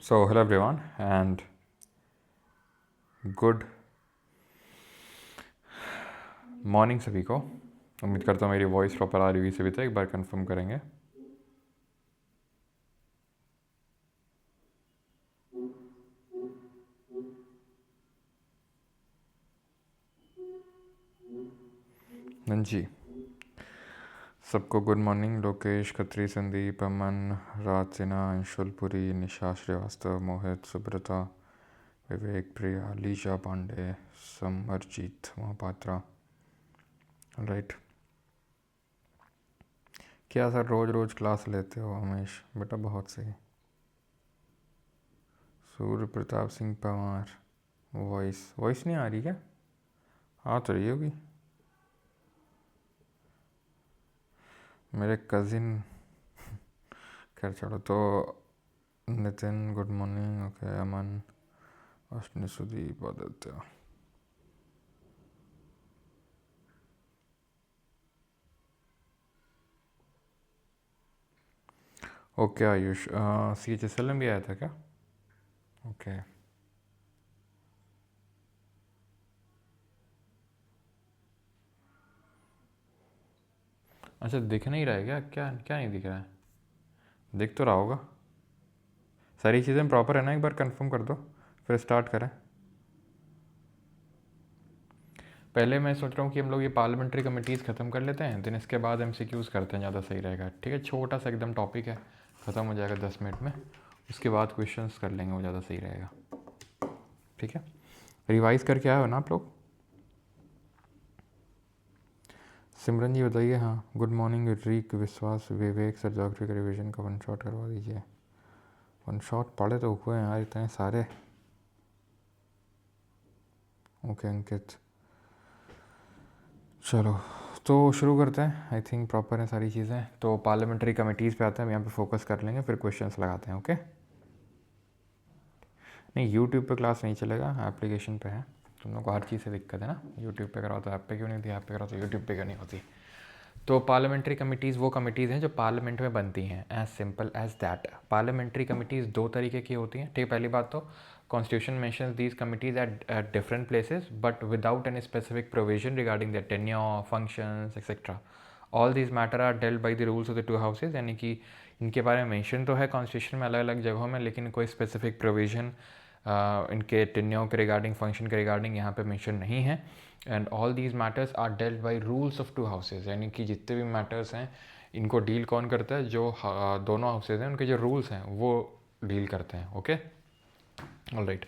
So, hello everyone and good morning सभी को। उम्मीद करता हूँ मेरी वॉइस प्रॉपर आ रही हुई सभी, तो एक बार कंफर्म करेंगे। जी, सबको गुड मॉर्निंग। लोकेश, खत्री, संदीप, अमन, राज सिन्हा, अंशुलपुरी, निशा श्रीवास्तव, मोहित, सुब्रता, विवेक, प्रिया, लीजा पांडे, समरजीत महापात्रा। राइट, क्या सर रोज़ रोज़ क्लास लेते हो? हमेश बेटा बहुत सही। सूर्य प्रताप सिंह पवार, वॉइस नहीं आ रही क्या? आ तो रही होगी। मेरे कज़िन, खैर छोड़ो। तो नितिन गुड मॉर्निंग। ओके, अमन, अश्विनी, सुदीप, आदित्य। ओके आयुष, CHSL में भी आया था क्या? ओके, अच्छा दिख नहीं रहा है क्या? क्या क्या नहीं दिख रहा है? दिख तो रहा होगा। सारी चीज़ें प्रॉपर है ना? एक बार कंफर्म कर दो फिर स्टार्ट करें। पहले मैं सोच रहा हूँ कि हम लोग ये पार्लियामेंट्री कमेटीज़ ख़त्म कर लेते हैं, देन इसके बाद MCQs करते हैं, ज़्यादा सही रहेगा। ठीक है, छोटा सा एकदम टॉपिक है, ख़त्म हो जाएगा 10 मिनट में। उसके बाद क्वेश्चंस कर लेंगे, वो ज़्यादा सही रहेगा। ठीक है, रिवाइज करके आए हो ना आप लोग? सिमरन जी बताइए। हाँ, गुड मॉर्निंग रीक, विश्वास, विवेक। सर ज्योग्राफी का रिविजन का वन शॉट करवा दीजिए। वन शॉट पढ़े तो हुए हैं यार इतने सारे। ओके अंकित, चलो तो शुरू करते हैं। आई थिंक प्रॉपर है सारी चीज़ें। तो पार्लियामेंट्री कमेटीज़ पे आते हैं, हम यहाँ पे फोकस कर लेंगे, फिर क्वेश्चंस लगाते हैं। ओके, नहीं यूट्यूब पे क्लास नहीं चलेगा, एप्लीकेशन पे है। तुम लोग को हर चीज़ से दिक्कत है ना, यूट्यूब पे कराओ तो ऐप पे क्यों नहीं होती, ऐप पे कराओ तो यूट्यूब पे क्यों नहीं होती। तो पार्लियामेंट्री कमिटीज़ वो कमिटीज़ हैं जो पार्लियामेंट में बनती हैं, as simple as that. Parliamentary committees दो तरीके की होती हैं। ठीक है, पहली बात तो constitution mentions these committees at different places but without any specific provision regarding the tenure, functions etcetera. All these matter are dealt by the rules of the two houses, यानी कि इनके बारे में मेंशन तो है कॉन्स्टिट्यूशन में अलग अलग जगहों में, लेकिन कोई स्पेसिफिक प्रोविजन इनके टेन्योर के रिगार्डिंग, फंक्शन के रिगार्डिंग यहाँ पे मेंशन नहीं है। And all these matters are dealt by rules of two houses, यानी कि जितने भी मैटर्स हैं इनको डील कौन करता है? जो दोनों हाउसेज हैं उनके जो रूल्स हैं वो डील करते हैं। Okay, all right.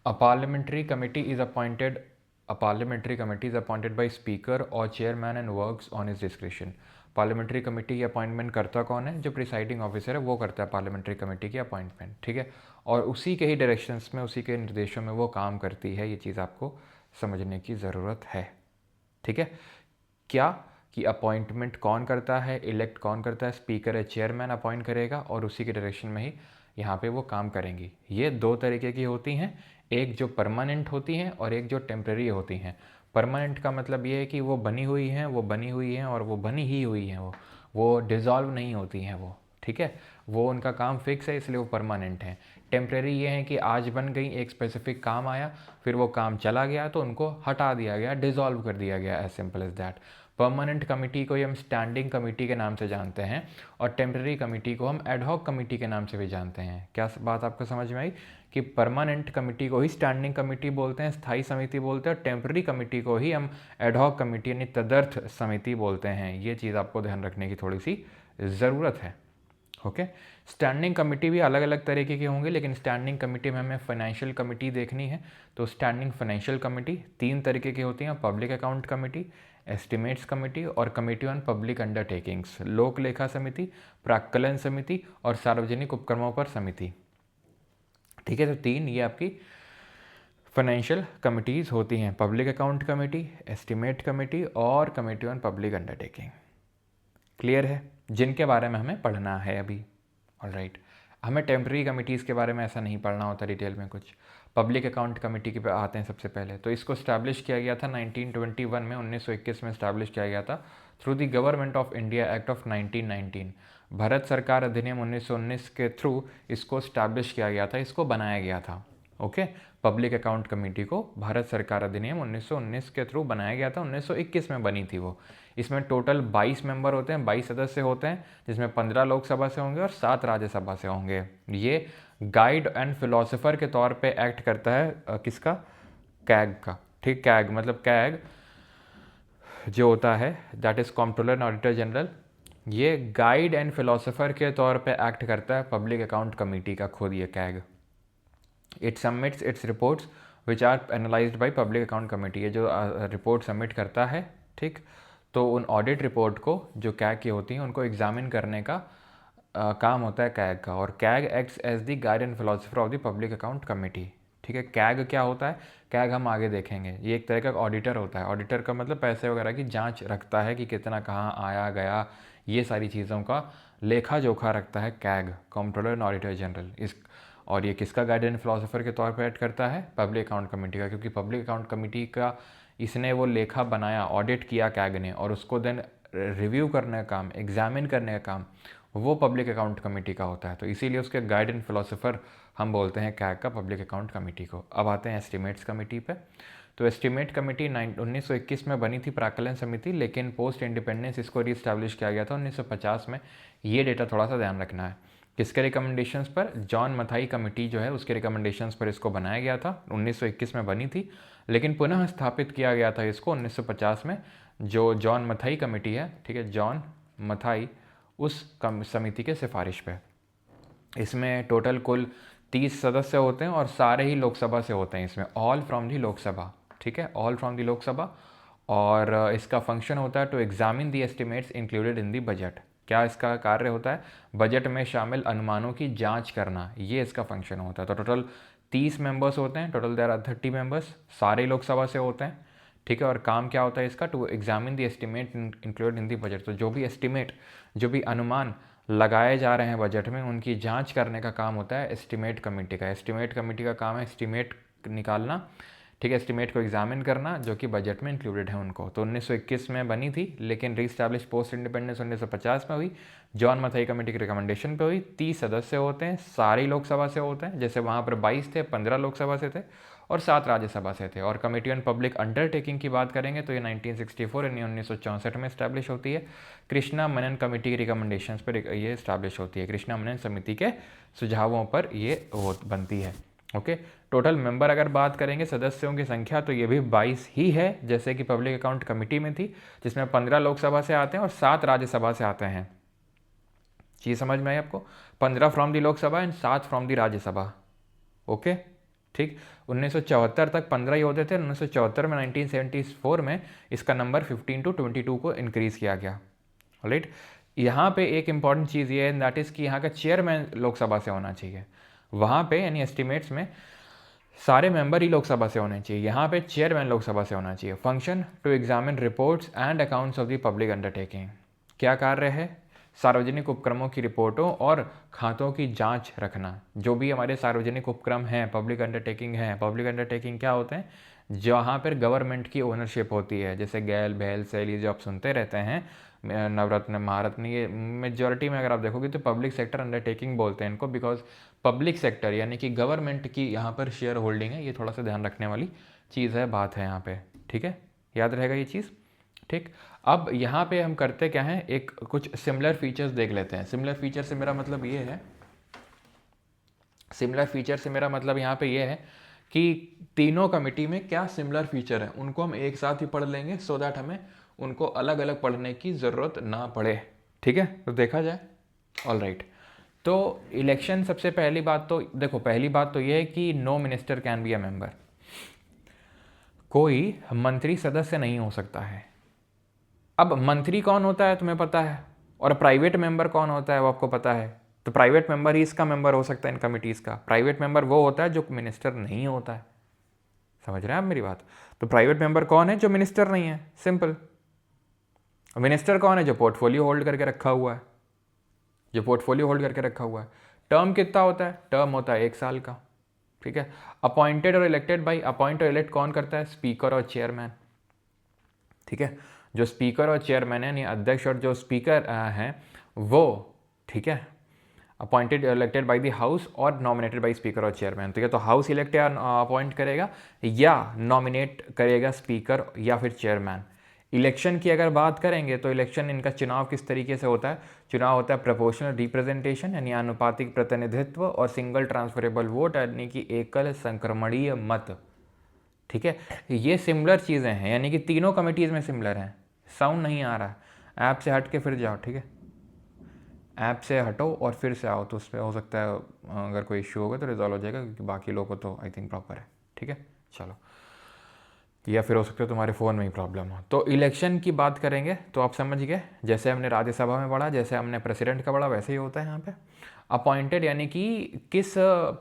A parliamentary committee is appointed A parliamentary committee is appointed by speaker or chairman and works on his discretion. Parliamentary committee की अपॉइंटमेंट करता कौन है? जो प्रिसाइडिंग ऑफिसर है वो करता है पार्लियामेंट्री कमेटी की अपॉइंटमेंट। ठीक है, और उसी के ही डायरेक्शंस में, उसी के निर्देशों में वो काम करती है। ये चीज़ आपको समझने की ज़रूरत है। ठीक है, क्या कि अपॉइंटमेंट कौन करता है, इलेक्ट कौन करता है? स्पीकर है, चेयरमैन अपॉइंट करेगा और उसी के डायरेक्शन में ही यहाँ पे वो काम करेंगी। ये दो तरीके की होती हैं, एक जो परमानेंट होती हैं और एक जो टेम्प्रेरी होती हैं। परमानेंट का मतलब ये है कि वो बनी हुई हैं, वो बनी हुई हैं और वो बनी ही हुई हैं, वो डिज़ोल्व नहीं होती हैं वो। ठीक है, वो उनका काम फिक्स है, इसलिए वो परमानेंट हैं। टेम्प्रेरी ये है कि आज बन गई, एक स्पेसिफिक काम आया, फिर वो काम चला गया तो उनको हटा दिया गया, डिज़ोल्व कर दिया गया, as simple as that. Permanent committee को ही हम स्टैंडिंग कमेटी के नाम से जानते हैं और टेम्प्रेरी कमेटी को हम एडहॉक कमेटी के नाम से भी जानते हैं। क्या बात आपको समझ में आई कि परमानेंट कमेटी को ही स्टैंडिंग कमेटी बोलते हैं, स्थायी समिति बोलते हैं, और टेम्प्रेरी कमेटी को ही हम एडहॉक कमेटी यानी तदर्थ समिति बोलते हैं। ये चीज़ आपको ध्यान रखने की थोड़ी सी ज़रूरत है। ओके, स्टैंडिंग कमेटी भी अलग अलग तरीके के होंगे, लेकिन स्टैंडिंग कमेटी में हमें फाइनेंशियल कमेटी देखनी है। तो स्टैंडिंग फाइनेंशियल कमेटी तीन तरीके की होती हैं, public account committee, estimates committee और कमेटी ऑन पब्लिक अंडरटेकिंग्स, लोक लेखा समिति, प्राक्कलन समिति और सार्वजनिक उपक्रमों पर समिति। ठीक है, तो तीन ये आपकी फाइनेंशियल कमिटीज़ होती हैं, public account committee, estimate committee और committee on public undertaking. Clear है, जिनके बारे में हमें पढ़ना है अभी। ऑलराइट, हमें टेम्प्रेरी कमिटीज़ के बारे में ऐसा नहीं पढ़ना होता डिटेल में कुछ। पब्लिक अकाउंट कमेटी के पे आते हैं सबसे पहले। तो इसको स्टैब्लिश किया गया था 1921 में, 1921 में स्टैब्लिश किया गया था through the government of India act of 1919। Bharat सरकार अधिनियम 1919 के थ्रू इसको स्टैब्लिश किया गया था, इसको बनाया गया था। ओके, पब्लिक अकाउंट कमेटी को भारत सरकार अधिनियम 1919 के थ्रू बनाया गया था, 1921 में बनी थी वो। इसमें टोटल 22 मेंबर होते हैं, 22 सदस्य होते हैं, जिसमें 15 लोकसभा से होंगे और 7 राज्यसभा से होंगे। ये गाइड एंड फिलोसोफर के तौर पे एक्ट करता है किसका? कैग का। ठीक, कैग मतलब कैग जो होता है that is controller and auditor general, ये गाइड एंड फिलोसोफर के तौर पे एक्ट करता है पब्लिक अकाउंट कमेटी का, खुद ये CAG. It submits its reports which are analysed by public account committee. ये जो रिपोर्ट सबमिट करता है, ठीक, तो उन ऑडिट रिपोर्ट को जो कैग की होती हैं उनको एग्जामिन करने का काम होता है कैग का। और CAG acts as the guide and philosopher of the public account committee. ठीक है, कैग क्या होता है? कैग हम आगे देखेंगे, ये एक तरह का ऑडिटर होता है। ऑडिटर का मतलब पैसे वगैरह की जांच रखता है कि कितना कहाँ आया गया, ये सारी चीज़ों का लेखा जोखा रखता है CAG, controller and auditor general. इस और ये किसका गाइड एंड फिलोसोफर के तौर पर एक्ट करता है? पब्लिक अकाउंट कमेटी का, क्योंकि पब्लिक अकाउंट कमेटी का इसने वो लेखा बनाया, ऑडिट किया कैग ने, और उसको देन रिव्यू करने का काम, एग्जामिन करने का काम वो पब्लिक अकाउंट कमेटी का होता है। तो इसीलिए उसके गाइड एंड फिलोसोफर हम बोलते हैं कैग का, पब्लिक अकाउंट कमेटी को। अब आते हैं एस्टिमेट्स कमेटी पे। तो एस्टिमेट कमेटी 1921 में बनी थी, प्राकलन समिति, लेकिन पोस्ट इंडिपेंडेंस इसको रीस्टैब्लिश किया गया था 1950 में। ये डेटा थोड़ा सा ध्यान रखना है। किसके रिकमेंडेशंस पर? जॉन मथाई कमेटी जो है उसके रिकमेंडेशंस पर इसको बनाया गया था। 1921 में बनी थी, लेकिन पुनः स्थापित किया गया था इसको 1950 में। जो जॉन मथाई कमेटी है, ठीक है, जॉन मथाई, उस समिति के सिफारिश पे। इसमें टोटल कुल 30 सदस्य होते हैं और सारे ही लोकसभा से होते हैं इसमें, ऑल फ्रॉम दी लोकसभा। ठीक है, ऑल फ्रॉम दी लोकसभा। और इसका फंक्शन होता है to examine the estimates included in the budget. क्या इसका कार्य होता है? बजट में शामिल अनुमानों की जांच करना, ये इसका फंक्शन होता है। तो टोटल 30 मेंबर्स होते हैं, टोटल देयर आर 30 मेंबर्स, सारे लोकसभा से होते हैं। ठीक है, और काम क्या होता है इसका? To examine the estimate included in the budget. तो जो भी एस्टिमेट, जो भी अनुमान लगाए जा रहे हैं बजट में, उनकी जांच करने का काम होता है एस्टिमेट कमेटी का। एस्टिमेट कमेटी का काम है एस्टिमेट निकालना, ठीक है, एस्टिमेट को एग्जामिन करना जो कि बजट में इंक्लूडेड है उनको। तो 1921 में बनी थी, लेकिन रीस्टैब्लिश पोस्ट इंडिपेंडेंस 1950 में हुई, जॉन मथाई कमेटी के रिकमेंडेशन पे हुई। 30 सदस्य होते हैं, सारे लोकसभा से होते हैं, जैसे वहाँ पर 22 थे, 15 लोकसभा से थे और 7 राज्यसभा से थे। और कमेटी ऑन पब्लिक अंडरटेकिंग की बात करेंगे तो ये 1964 यानी 1964 में इस्टेब्लिश होती है। कृष्णा मेनन कमेटी की रिकमेंडेशंस पर ये इस्टेब्लिश होती है। कृष्णा मेनन समिति के सुझावों पर ये बनती है। ओके, टोटल मेंबर अगर बात करेंगे सदस्यों की संख्या तो ये भी 22 ही है, जैसे कि पब्लिक अकाउंट कमेटी में थी, जिसमें 15 लोकसभा से आते हैं और 7 राज्यसभा से आते हैं। चीज़ समझ में आई आपको? 15 from the Lok Sabha and 7 from the Rajya Sabha. Okay, ठीक। 1974 तक 15 ही होते थे। 1974 में 1974 में इसका नंबर 15 to 22 को इंक्रीज़ किया गया। राइट, यहाँ पे एक इंपॉर्टेंट चीज़ ये है, दैट इज़ कि यहाँ का चेयरमैन लोकसभा से होना चाहिए। वहाँ पे यानी एस्टिमेट्स में सारे मेंबर ही लोकसभा से होने चाहिए, यहाँ पे चेयरमैन लोकसभा से होना चाहिए। Function to examine reports and accounts of the public undertaking. क्या कार्य है? सार्वजनिक उपक्रमों की रिपोर्टों और खातों की जांच रखना। जो भी हमारे सार्वजनिक उपक्रम हैं, पब्लिक अंडरटेकिंग हैं, पब्लिक अंडरटेकिंग क्या होते हैं? जहाँ पर गवर्नमेंट की ओनरशिप होती है, जैसे गैल, भैल, सेल, ये जो आप सुनते रहते हैं, नवरत्न, महारत्न, ये मेजॉरिटी में अगर आप देखोगे तो पब्लिक सेक्टर अंडरटेकिंग बोलते हैं इनको, बिकॉज पब्लिक सेक्टर यानी कि गवर्नमेंट की यहाँ पर शेयर होल्डिंग है। ये थोड़ा सा ध्यान रखने वाली चीज़ है, बात है यहाँ पे। ठीक है, याद रहेगा ये चीज़। ठीक, अब यहाँ पे हम करते क्या हैं, एक कुछ सिमिलर फीचर्स देख लेते हैं। सिमिलर फीचर से मेरा मतलब ये है, सिमिलर फीचर से मेरा मतलब यहाँ पे ये है कि तीनों कमेटी में क्या सिमिलर फीचर है उनको हम एक साथ ही पढ़ लेंगे, सो दैट हमें उनको अलग अलग पढ़ने की ज़रूरत ना पड़े। ठीक है, तो देखा जाए। ऑल राइट, तो इलेक्शन, सबसे पहली बात तो देखो, पहली बात तो ये है कि no minister can be a member. कोई मंत्री सदस्य नहीं हो सकता है। अब मंत्री कौन होता है तुम्हें पता है, और प्राइवेट मेंबर कौन होता है वो आपको पता है। तो प्राइवेट मेंबर ही इसका मेंबर हो सकता है इन कमिटीज़ का। प्राइवेट मेंबर वो होता है जो मिनिस्टर नहीं होता है। समझ रहे हैं आप मेरी बात? तो प्राइवेट मेंबर कौन है? जो मिनिस्टर नहीं है, सिंपल। मिनिस्टर कौन है? जो पोर्टफोलियो होल्ड करके रखा हुआ है, जो पोर्टफोलियो होल्ड करके रखा हुआ है। टर्म कितना होता है? टर्म होता है 1 साल का, ठीक है। अपॉइंटेड और इलेक्टेड बाई, अपॉइंट और इलेक्ट कौन करता है? स्पीकर और चेयरमैन, ठीक है। जो स्पीकर और चेयरमैन है, यानी अध्यक्ष और जो स्पीकर हैं वो, ठीक है, appointed elected by the house और नॉमिनेटेड बाय स्पीकर और चेयरमैन। ठीक है, तो हाउस इलेक्ट या अपॉइंट करेगा या नॉमिनेट करेगा स्पीकर या फिर चेयरमैन। इलेक्शन की अगर बात करेंगे तो इलेक्शन, इनका चुनाव किस तरीके से होता है? चुनाव होता है प्रोपोर्शनल रिप्रेजेंटेशन यानी आनुपातिक प्रतिनिधित्व, और सिंगल ट्रांसफरेबल वोट यानी कि एकल संक्रमणीय मत, ठीक है। ये सिमिलर चीज़ें हैं, यानी कि तीनों कमिटीज़ में सिमिलर हैं। साउंड नहीं आ रहा है, ऐप से हट के फिर जाओ, ठीक है, ऐप से हटो और फिर से आओ, तो उस पर हो सकता है अगर कोई इश्यू होगा तो रिजॉल्व हो जाएगा, क्योंकि बाकी लोगों को तो आई थिंक प्रॉपर है, ठीक है। चलो, या फिर हो सकता है तुम्हारे फ़ोन में ही प्रॉब्लम हो। तो इलेक्शन की बात करेंगे तो आप समझ गए, जैसे हमने राज्यसभा में पढ़ा, जैसे हमने प्रेसिडेंट का पढ़ा, वैसे ही होता है यहाँ पे। अपॉइंटेड यानी कि किस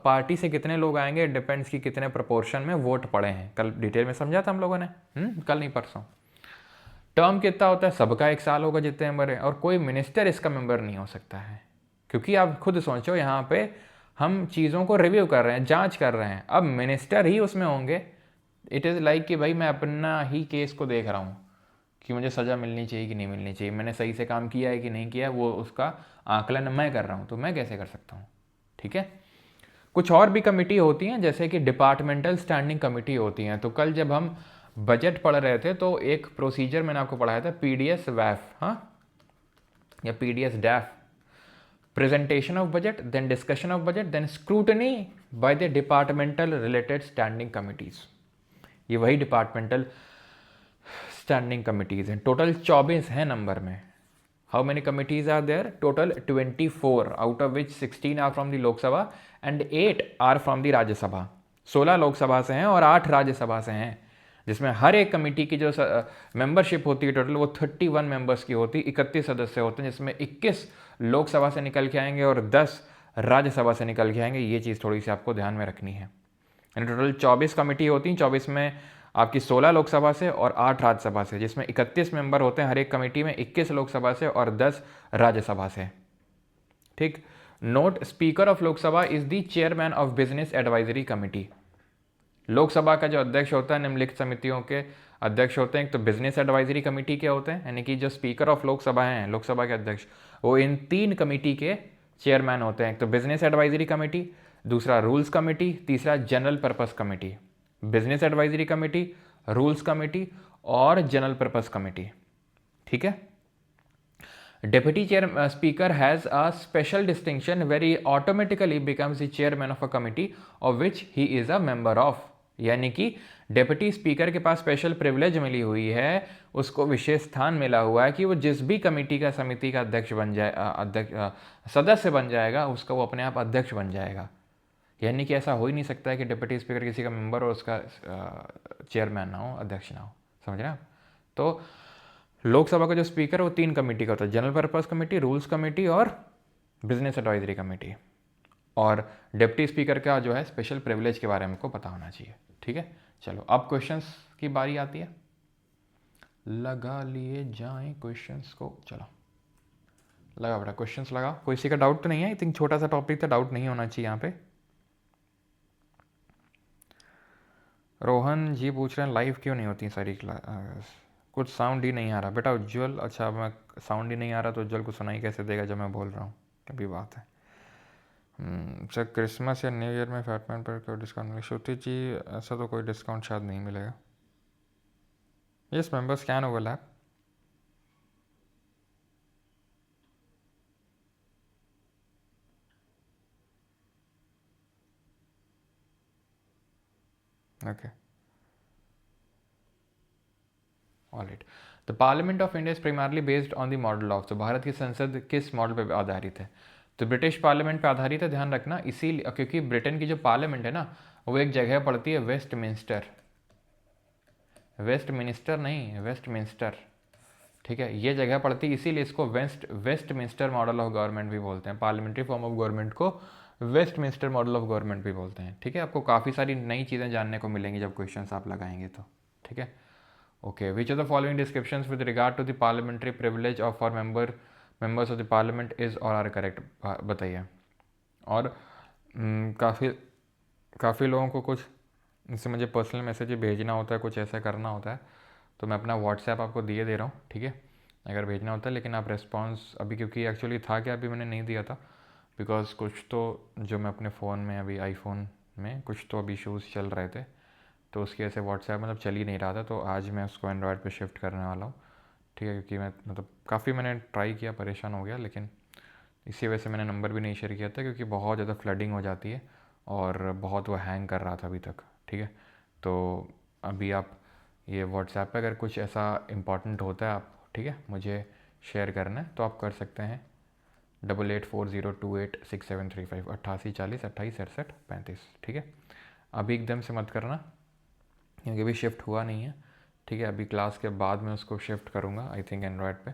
पार्टी से कितने लोग आएंगे, डिपेंड्स कि कितने प्रोपोर्शन में वोट पड़े हैं। कल डिटेल में समझा था हम लोगों ने, कल नहीं परसों। टर्म कितना होता है? सबका 1 साल होगा जितने मेंबर हैं, और कोई मिनिस्टर इसका मेंबर नहीं हो सकता है, क्योंकि आप खुद सोचो, यहाँ पे हम चीज़ों को रिव्यू कर रहे हैं, जांच कर रहे हैं, अब मिनिस्टर ही उसमें होंगे। इट इज़ लाइक कि भाई मैं अपना ही केस को देख रहा हूँ कि मुझे सज़ा मिलनी चाहिए कि नहीं मिलनी चाहिए, मैंने सही से काम किया है कि नहीं किया, वो उसका आकलन मैं कर रहा हूँ, तो मैं कैसे कर सकता हूँ, ठीक है। कुछ और भी कमेटी होती हैं, जैसे कि डिपार्टमेंटल स्टैंडिंग कमेटी होती हैं। तो कल जब हम बजट पढ़ रहे थे तो एक प्रोसीजर मैंने आपको पढ़ाया था, पीडीएस वैफ, हाँ, या पीडीएस डैफ, presentation of budget, then discussion of budget, then scrutiny by the departmental related standing committees. ये वही डिपार्टमेंटल स्टैंडिंग कमिटीज हैं। टोटल 24 हैं नंबर में। How many committees are there? Total 24, out of which 16 are from the Lok Sabha and 8 are from the Rajya Sabha. 16 Lok Sabha से हैं और 8 राज्यसभा से हैं, जिसमें हर एक कमेटी की जो मेंबरशिप होती है टोटल, वो 31 मेंबर्स की होती है, 31 सदस्य होते हैं, जिसमें 21 लोकसभा से निकल के आएंगे और 10 राज्यसभा से निकल के आएंगे। ये चीज़ थोड़ी सी आपको ध्यान में रखनी है। टोटल 24 कमेटी होती हैं, 24 में आपकी 16 लोकसभा से और 8 राज्यसभा से, जिसमें 31 मेंबर होते हैं हर एक कमेटी में, 21 लोकसभा से और 10 राज्यसभा से, ठीक। Note, speaker of Lok Sabha is the chairman of business advisory committee. Lok Sabha का जो अध्यक्ष होता है, निम्नलिखित समितियों के अध्यक्ष होते हैं। एक तो बिजनेस एडवाइजरी कमेटी के होते हैं, यानी कि जो स्पीकर ऑफ लोकसभा हैं, लोकसभा के अध्यक्ष, वो इन 3 कमेटी के चेयरमैन होते हैं। एक तो बिजनेस एडवाइजरी कमेटी, दूसरा रूल्स कमेटी, तीसरा general purpose committee. Business advisory committee, rules committee और जनरल पर्पस कमेटी, ठीक है। Deputy chair speaker has a special distinction where he automatically becomes the chairman of a committee of which he is a member of। यानी कि deputy speaker के पास special privilege मिली हुई है, उसको विशेष स्थान मिला हुआ है कि वो जिस भी कमेटी का, समिति का अध्यक्ष बन जाए, सदस्य बन जाएगा, उसका वो अपने आप अध्यक्ष बन जाएगा। यानी कि ऐसा हो ही नहीं सकता है कि डिप्टी स्पीकर किसी का मेंबर और उसका चेयरमैन ना हो, अध्यक्ष ना हो, समझ रहे हैं आप। तो लोकसभा का जो स्पीकर है वो 3 कमेटी का होता है, general purpose committee, rules committee और बिजनेस एडवाइजरी कमेटी। और डिप्टी स्पीकर का जो है स्पेशल प्रिविलेज के बारे में को पता होना चाहिए, ठीक है। चलो, अब क्वेश्चंस की बारी आती है, लगा लिए जाएं क्वेश्चंस को। चलो, लगा बेटा, क्वेश्चंस लगा। कोई सी का डाउट तो नहीं है? आई थिंक छोटा सा टॉपिक था, डाउट नहीं होना चाहिए यहाँ पे। रोहन जी पूछ रहे हैं लाइव क्यों नहीं होती सारी क्लास, कुछ साउंड ही नहीं आ रहा बेटा। उज्जवल, अच्छा, मैं साउंड ही नहीं आ रहा तो उज्जवल को सुनाई कैसे देगा जब मैं बोल रहा हूँ, अभी बात है। सर, क्रिसमस या न्यू ईयर में फैटमैन पर कोई डिस्काउंट मिलेगा? श्रुति जी, ऐसा तो कोई डिस्काउंट शायद नहीं मिलेगा। Yes, members can overlap. Okay, alright. The parliament of India is primarily based on the model of, तो भारत की संसद किस मॉडल पर आधारित है? तो ब्रिटिश पार्लियामेंट पर आधारित है, ध्यान रखना, इसीलिए क्योंकि ब्रिटेन की जो पार्लियामेंट है ना, वो एक जगह पड़ती है वेस्टमिंस्टर, वेस्टमिनिस्टर नहीं, वेस्टमिंस्टर, ठीक है, ये जगह पड़ती है, इसीलिए इसको वेस्टमिंस्टर मॉडल ऑफ गवर्नमेंट भी बोलते हैं। पार्लियामेंट्री फॉर्म ऑफ गवर्नमेंट को वेस्टमिंस्टर मॉडल ऑफ गवर्नमेंट भी बोलते हैं, ठीक है। आपको काफ़ी सारी नई चीज़ें जानने को मिलेंगी जब क्वेश्चंस आप लगाएंगे तो, ठीक है। Okay, which of the following descriptions with regard to the parliamentary privilege of for members of the parliament is और आर करेक्ट? बताइए। और काफ़ी लोगों को कुछ इससे मुझे पर्सनल मैसेज भेजना होता है, कुछ ऐसा करना होता है, तो मैं अपना व्हाट्सएप आपको दिए दे रहा हूँ, ठीक है, अगर भेजना होता है। लेकिन आप रिस्पॉन्स अभी, क्योंकि एक्चुअली था क्या, अभी मैंने नहीं दिया था बिकॉज कुछ तो जो मैं अपने फ़ोन में अभी आईफोन में कुछ तो अभी इशूज़ चल रहे थे, तो उसकी वजह से व्हाट्सएप मतलब चल ही नहीं रहा था। तो आज मैं उसको एंड्रॉयड पे शिफ्ट करने वाला हूँ, ठीक है, क्योंकि मैं मतलब काफ़ी मैंने ट्राई किया, परेशान हो गया, लेकिन इसी वजह से मैंने नंबर भी नहीं शेयर किया था, क्योंकि बहुत ज़्यादा फ्लडिंग हो जाती है और बहुत वो हैंग कर रहा था अभी तक, ठीक है। तो अभी आप ये व्हाट्सएप पे अगर कुछ ऐसा इंपॉर्टेंट होता है, आप ठीक है मुझे शेयर करना है तो आप कर सकते हैं 8840286735 8840286735, ठीक है। अभी एकदम से मत करना, क्योंकि अभी शिफ्ट हुआ नहीं है, ठीक है। अभी क्लास के बाद मैं उसको शिफ्ट करूँगा आई थिंक एंड्रॉयड पे,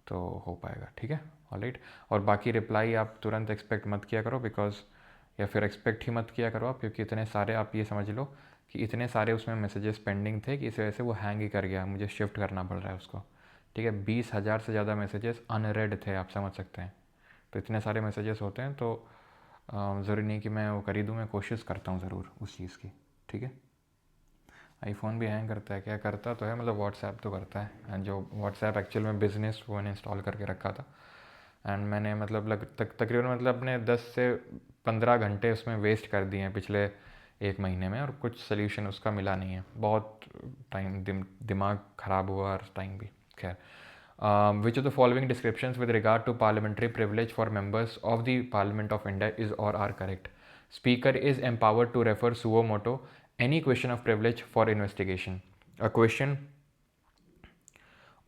तो हो पाएगा, ठीक है, ऑलराइट। और बाकी रिप्लाई आप तुरंत एक्सपेक्ट मत किया करो, बिकॉज या फिर एक्सपेक्ट ही मत किया करो आप, क्योंकि इतने सारे, आप ये समझ लो कि इतने सारे उसमें मैसेजेस पेंडिंग थे कि इस वजह से वो हैंग ही कर गया, मुझे शिफ्ट करना पड़ रहा है उसको, ठीक है। 20,000 से ज़्यादा मैसेजेस अनरेड थे, आप समझ सकते हैं। तो इतने सारे मैसेजेस होते हैं, तो ज़रूरी नहीं कि मैं वो कर ही दूँ, मैं कोशिश करता हूँ ज़रूर उस चीज़ की, ठीक है। आईफोन भी हैंग करता है क्या, करता तो है, मतलब व्हाट्सएप तो करता है, एंड जो व्हाट्सएप एक्चुअल में बिज़नेस वो मैंने इंस्टॉल करके रखा था, एंड मैंने मतलब तकरीबन मतलब अपने 10 से 15 घंटे उसमें वेस्ट कर दिए हैं पिछले 1 महीने में, और कुछ सोल्यूशन उसका मिला नहीं है। बहुत टाइम दिमाग ख़राब हुआ और टाइम भी, खैर। Which of the following descriptions with regard to parliamentary privilege for members of the Parliament of India is or are correct? Speaker is empowered to refer suo motu any question of privilege for investigation. A question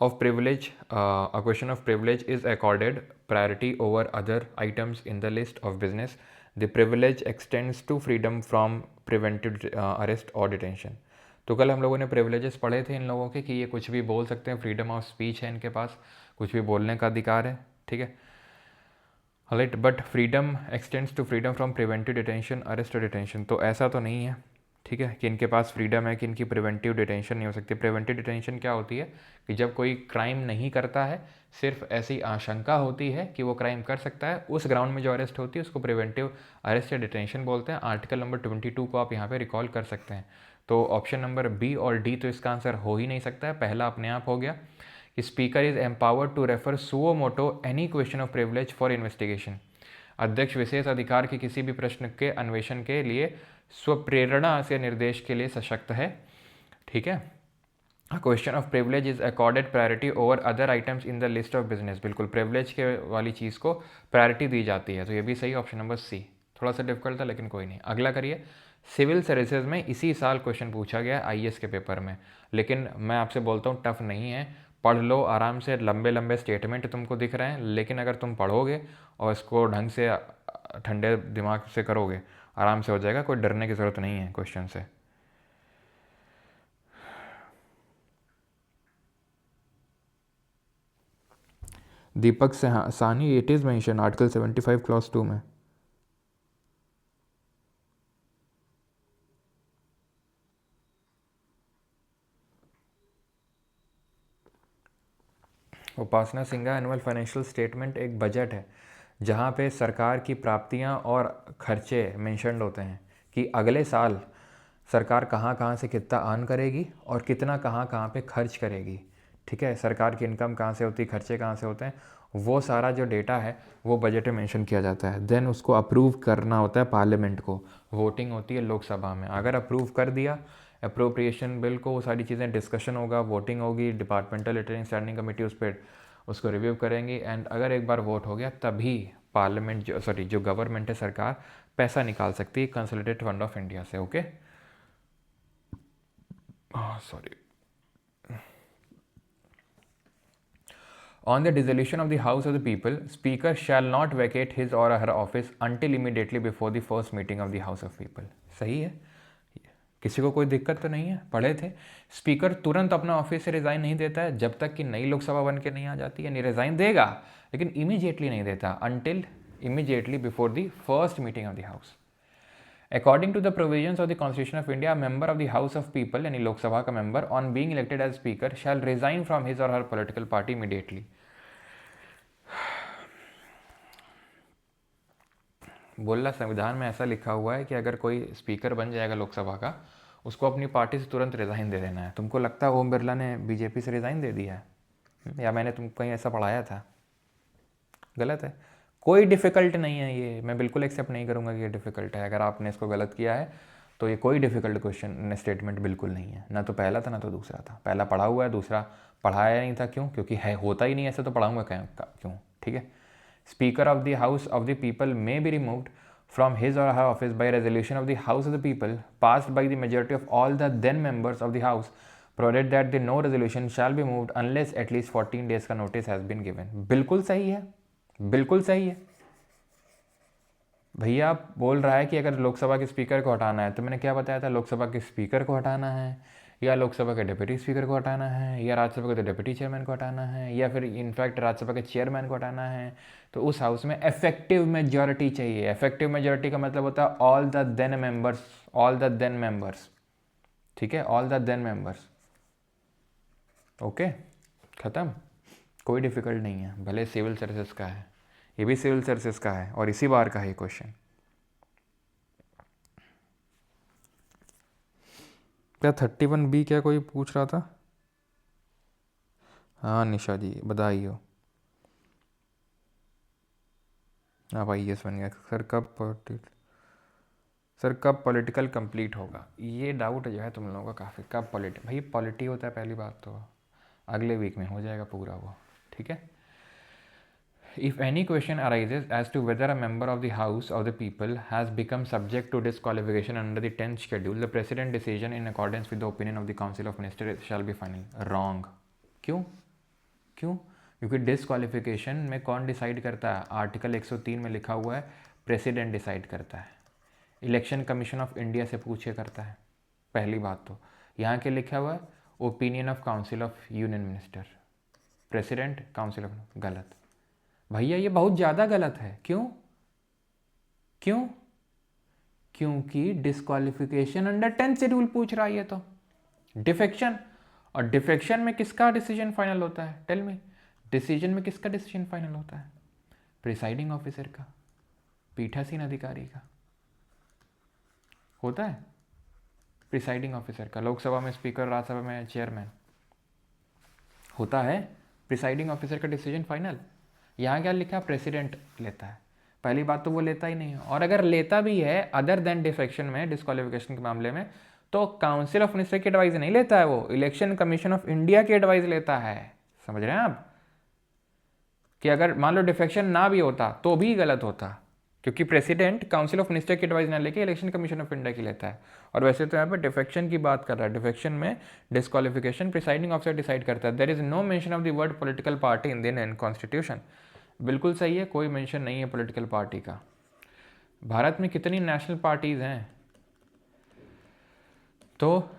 a question of privilege is accorded priority over other items in the list of business. The privilege extends to freedom from preventive arrest or detention. तो कल हम लोगों ने privileges पढ़े थे इन लोगों के कि ये कुछ भी बोल सकते हैं, फ्रीडम ऑफ स्पीच है इनके पास, कुछ भी बोलने का अधिकार है, ठीक है, right. But freedom extends to freedom from preventive detention, arrest और डिटेंशन, तो ऐसा तो नहीं है, ठीक है, कि इनके पास फ्रीडम है कि इनकी प्रिवेंटिव डिटेंशन नहीं हो सकती। प्रिवेंटिव डिटेंशन क्या होती है कि जब कोई क्राइम नहीं करता है, सिर्फ ऐसी आशंका होती है कि वो क्राइम कर सकता है, उस ग्राउंड में जो अरेस्ट होती है उसको प्रिवेंटिव अरेस्ट या डिटेंशन बोलते हैं। आर्टिकल नंबर 22 को आप यहाँ पे रिकॉल कर सकते हैं। तो ऑप्शन नंबर बी और डी तो इसका आंसर हो ही नहीं सकता है, पहला अपने आप हो गया कि speaker is empowered to refer suo motu any question of privilege for investigation. अध्यक्ष विशेष अधिकार के किसी भी प्रश्न के अन्वेषण के लिए स्वप्रेरणा से निर्देश के लिए सशक्त है, ठीक है। Question of privilege is accorded priority over other items in the list of business, बिल्कुल प्रिविलेज के वाली चीज़ को प्रायोरिटी दी जाती है, तो ये भी सही, ऑप्शन नंबर सी। थोड़ा सा डिफिकल्ट था लेकिन कोई नहीं। अगला करिए। सिविल सर्विसेज में इसी साल क्वेश्चन पूछा गया आईएएस के पेपर में, लेकिन मैं आपसे बोलता हूँ टफ नहीं है, पढ़ लो आराम से, लंबे लंबे स्टेटमेंट तुमको दिख रहे हैं, लेकिन अगर तुम पढ़ोगे और इसको ढंग से ठंडे दिमाग से करोगे, आराम से हो जाएगा, कोई डरने की ज़रूरत नहीं है क्वेश्चन से। Deepak Sahni, it is mention article 75 clause 2 में। Upasana Singha, annual financial statement एक बजट है जहाँ पे सरकार की प्राप्तियाँ और खर्चे मेंशन्ड होते हैं कि अगले साल सरकार कहाँ कहाँ से कितना अर्न करेगी और कितना कहाँ कहाँ पे खर्च करेगी, ठीक है। सरकार की इनकम कहाँ से होती है, खर्चे कहाँ से होते हैं, वो सारा जो डेटा है वो बजट में मेंशन किया जाता है। देन उसको अप्रूव करना होता है पार्लियामेंट को, वोटिंग होती है लोकसभा में। अगर अप्रूव कर दिया अप्रोप्रिएशन बिल को, वो सारी चीज़ें डिस्कशन होगा, वोटिंग होगी, डिपार्टमेंटल लेटरिंग स्टैंडिंग कमेटी उस पर उसको रिव्यू करेंगी, एंड अगर एक बार वोट हो गया तभी पार्लियामेंट जो गवर्नमेंट है, सरकार पैसा निकाल सकती है कंसोलिडेटेड फंड ऑफ इंडिया से, okay. Sorry. On the dissolution of the House of the People, Speaker shall not vacate his or her office until immediately before the first meeting of the House of People। सही है, किसी को कोई दिक्कत तो नहीं है, पढ़े थे। स्पीकर तुरंत अपना ऑफिस से रिज़ाइन नहीं देता है जब तक कि नई लोकसभा बन के नहीं आ जाती, यानी रिज़ाइन देगा लेकिन इमीडिएटली नहीं देता, until immediately before the first meeting of the house. According to the provisions of the Constitution of India, a member of the House of People, यानी लोकसभा का member, on being elected as Speaker, shall resign from his or her political party immediately। बोल रहा संविधान में ऐसा लिखा हुआ है कि अगर कोई स्पीकर बन जाएगा लोकसभा का, उसको अपनी पार्टी से तुरंत रिज़ाइन दे देना है। तुमको लगता है ओम बिरला ने बीजेपी से रिज़ाइन दे दिया है? या मैंने तुमको कहीं ऐसा पढ़ाया था? गलत है। कोई डिफ़िकल्ट नहीं है ये, मैं बिल्कुल एक्सेप्ट नहीं करूँगा कि ये डिफ़िकल्ट है। अगर आपने इसको गलत किया है तो ये कोई डिफ़िकल्ट क्वेश्चन स्टेटमेंट बिल्कुल नहीं है। ना तो पहला था ना तो दूसरा था। पहला पढ़ा हुआ है, दूसरा पढ़ाया नहीं था। क्यों? क्योंकि है होता ही नहीं ऐसे, तो पढ़ाऊँगा क्यों? ठीक है। Speaker of the house of the people may be removed from his or her office by resolution of the House of the People passed by the majority of all the then members of the House, provided that the no resolution shall be moved unless at least 14 days का notice has been given। बिल्कुल सही है, बिल्कुल सही है भैया। बोल रहा है कि अगर लोकसभा के स्पीकर को हटाना है, तो मैंने क्या बताया था? लोकसभा के स्पीकर को हटाना है, या लोकसभा के डिप्टी स्पीकर को हटाना है, या राज्यसभा के डिप्टी चेयरमैन को हटाना है, या फिर इनफैक्ट राज्यसभा के चेयरमैन को हटाना है। तो उस हाउस में इफेक्टिव मेजॉरिटी चाहिए। इफेक्टिव मेजॉरिटी का मतलब होता है ऑल द देन मेंबर्स, ठीक है, all the then members. Okay, ख़त्म। कोई डिफ़िकल्ट नहीं है, भले सिविल सर्विसेज का है, ये भी सिविल सर्विसेज का है और इसी बार का है क्वेश्चन। क्या 31B क्या कोई पूछ रहा था? हाँ निशा जी, बधाई हो। हाँ भाई, यस बन गया। सर कब पॉलिटिकल कंप्लीट होगा? ये डाउट जो है तुम लोगों का काफ़ी। कब भाई पॉलिटी होता है पहली बात तो अगले वीक में हो जाएगा पूरा वो, ठीक है। If any question arises as to whether a member of the House of the People has become subject to disqualification under the 10th schedule, the President decision in accordance with the opinion of the Council of Ministers shall be final। Wrong। क्यों? क्योंकि disqualification में कौन decide करता है? Article 103 में लिखा हुआ है प्रेसिडेंट डिसाइड करता है। इलेक्शन कमीशन ऑफ इंडिया से पूछे करता है। पहली बात तो यहाँ के लिखा हुआ है opinion of council of union minister, president council of. गलत भैया, ये बहुत ज़्यादा गलत है। क्यों? क्योंकि डिस्क्वालिफिकेशन अंडर 10th शेड्यूल पूछ रहा है ये तो। डिफेक्शन, और डिफेक्शन में किसका डिसीजन फाइनल होता है? टेल मी, डिसीजन में किसका डिसीजन फाइनल होता है? प्रिसाइडिंग ऑफिसर का, पीठासीन अधिकारी का होता है। प्रिसाइडिंग ऑफिसर का, लोकसभा में स्पीकर, राज्यसभा में चेयरमैन होता है। प्रिसाइडिंग ऑफिसर का डिसीजन फाइनल। यहाँ क्या लिखा? प्रेसिडेंट लेता है। पहली बात तो वो लेता ही नहीं है, और अगर लेता भी है अदर देन डिफेक्शन में, डिस्क्वालिफिकेशन के मामले में, तो काउंसिल ऑफ मिनिस्टर की एडवाइस नहीं लेता है, वो इलेक्शन कमीशन ऑफ इंडिया की एडवाइस लेता है। समझ रहे हैं आप? कि अगर मान लो डिफेक्शन ना भी होता तो भी गलत होता, क्योंकि प्रेसिडेंट काउंसिल ऑफ मिनिस्टर की एडवाइस ना लेके इलेक्शन कमीशन ऑफ इंडिया की लेता है। और वैसे तो यहाँ पे डिफेक्शन की बात कर रहा है। डिफेक्शन में डिस्क्वालिफिकेशन प्रिसाइडिंग ऑफिसर डिसाइड करता है। There is no mention of the word political party in the Indian constitution. बिल्कुल सही है, कोई मेंशन नहीं है पॉलिटिकल पार्टी का। भारत में कितनी नेशनल पार्टीज हैं? तो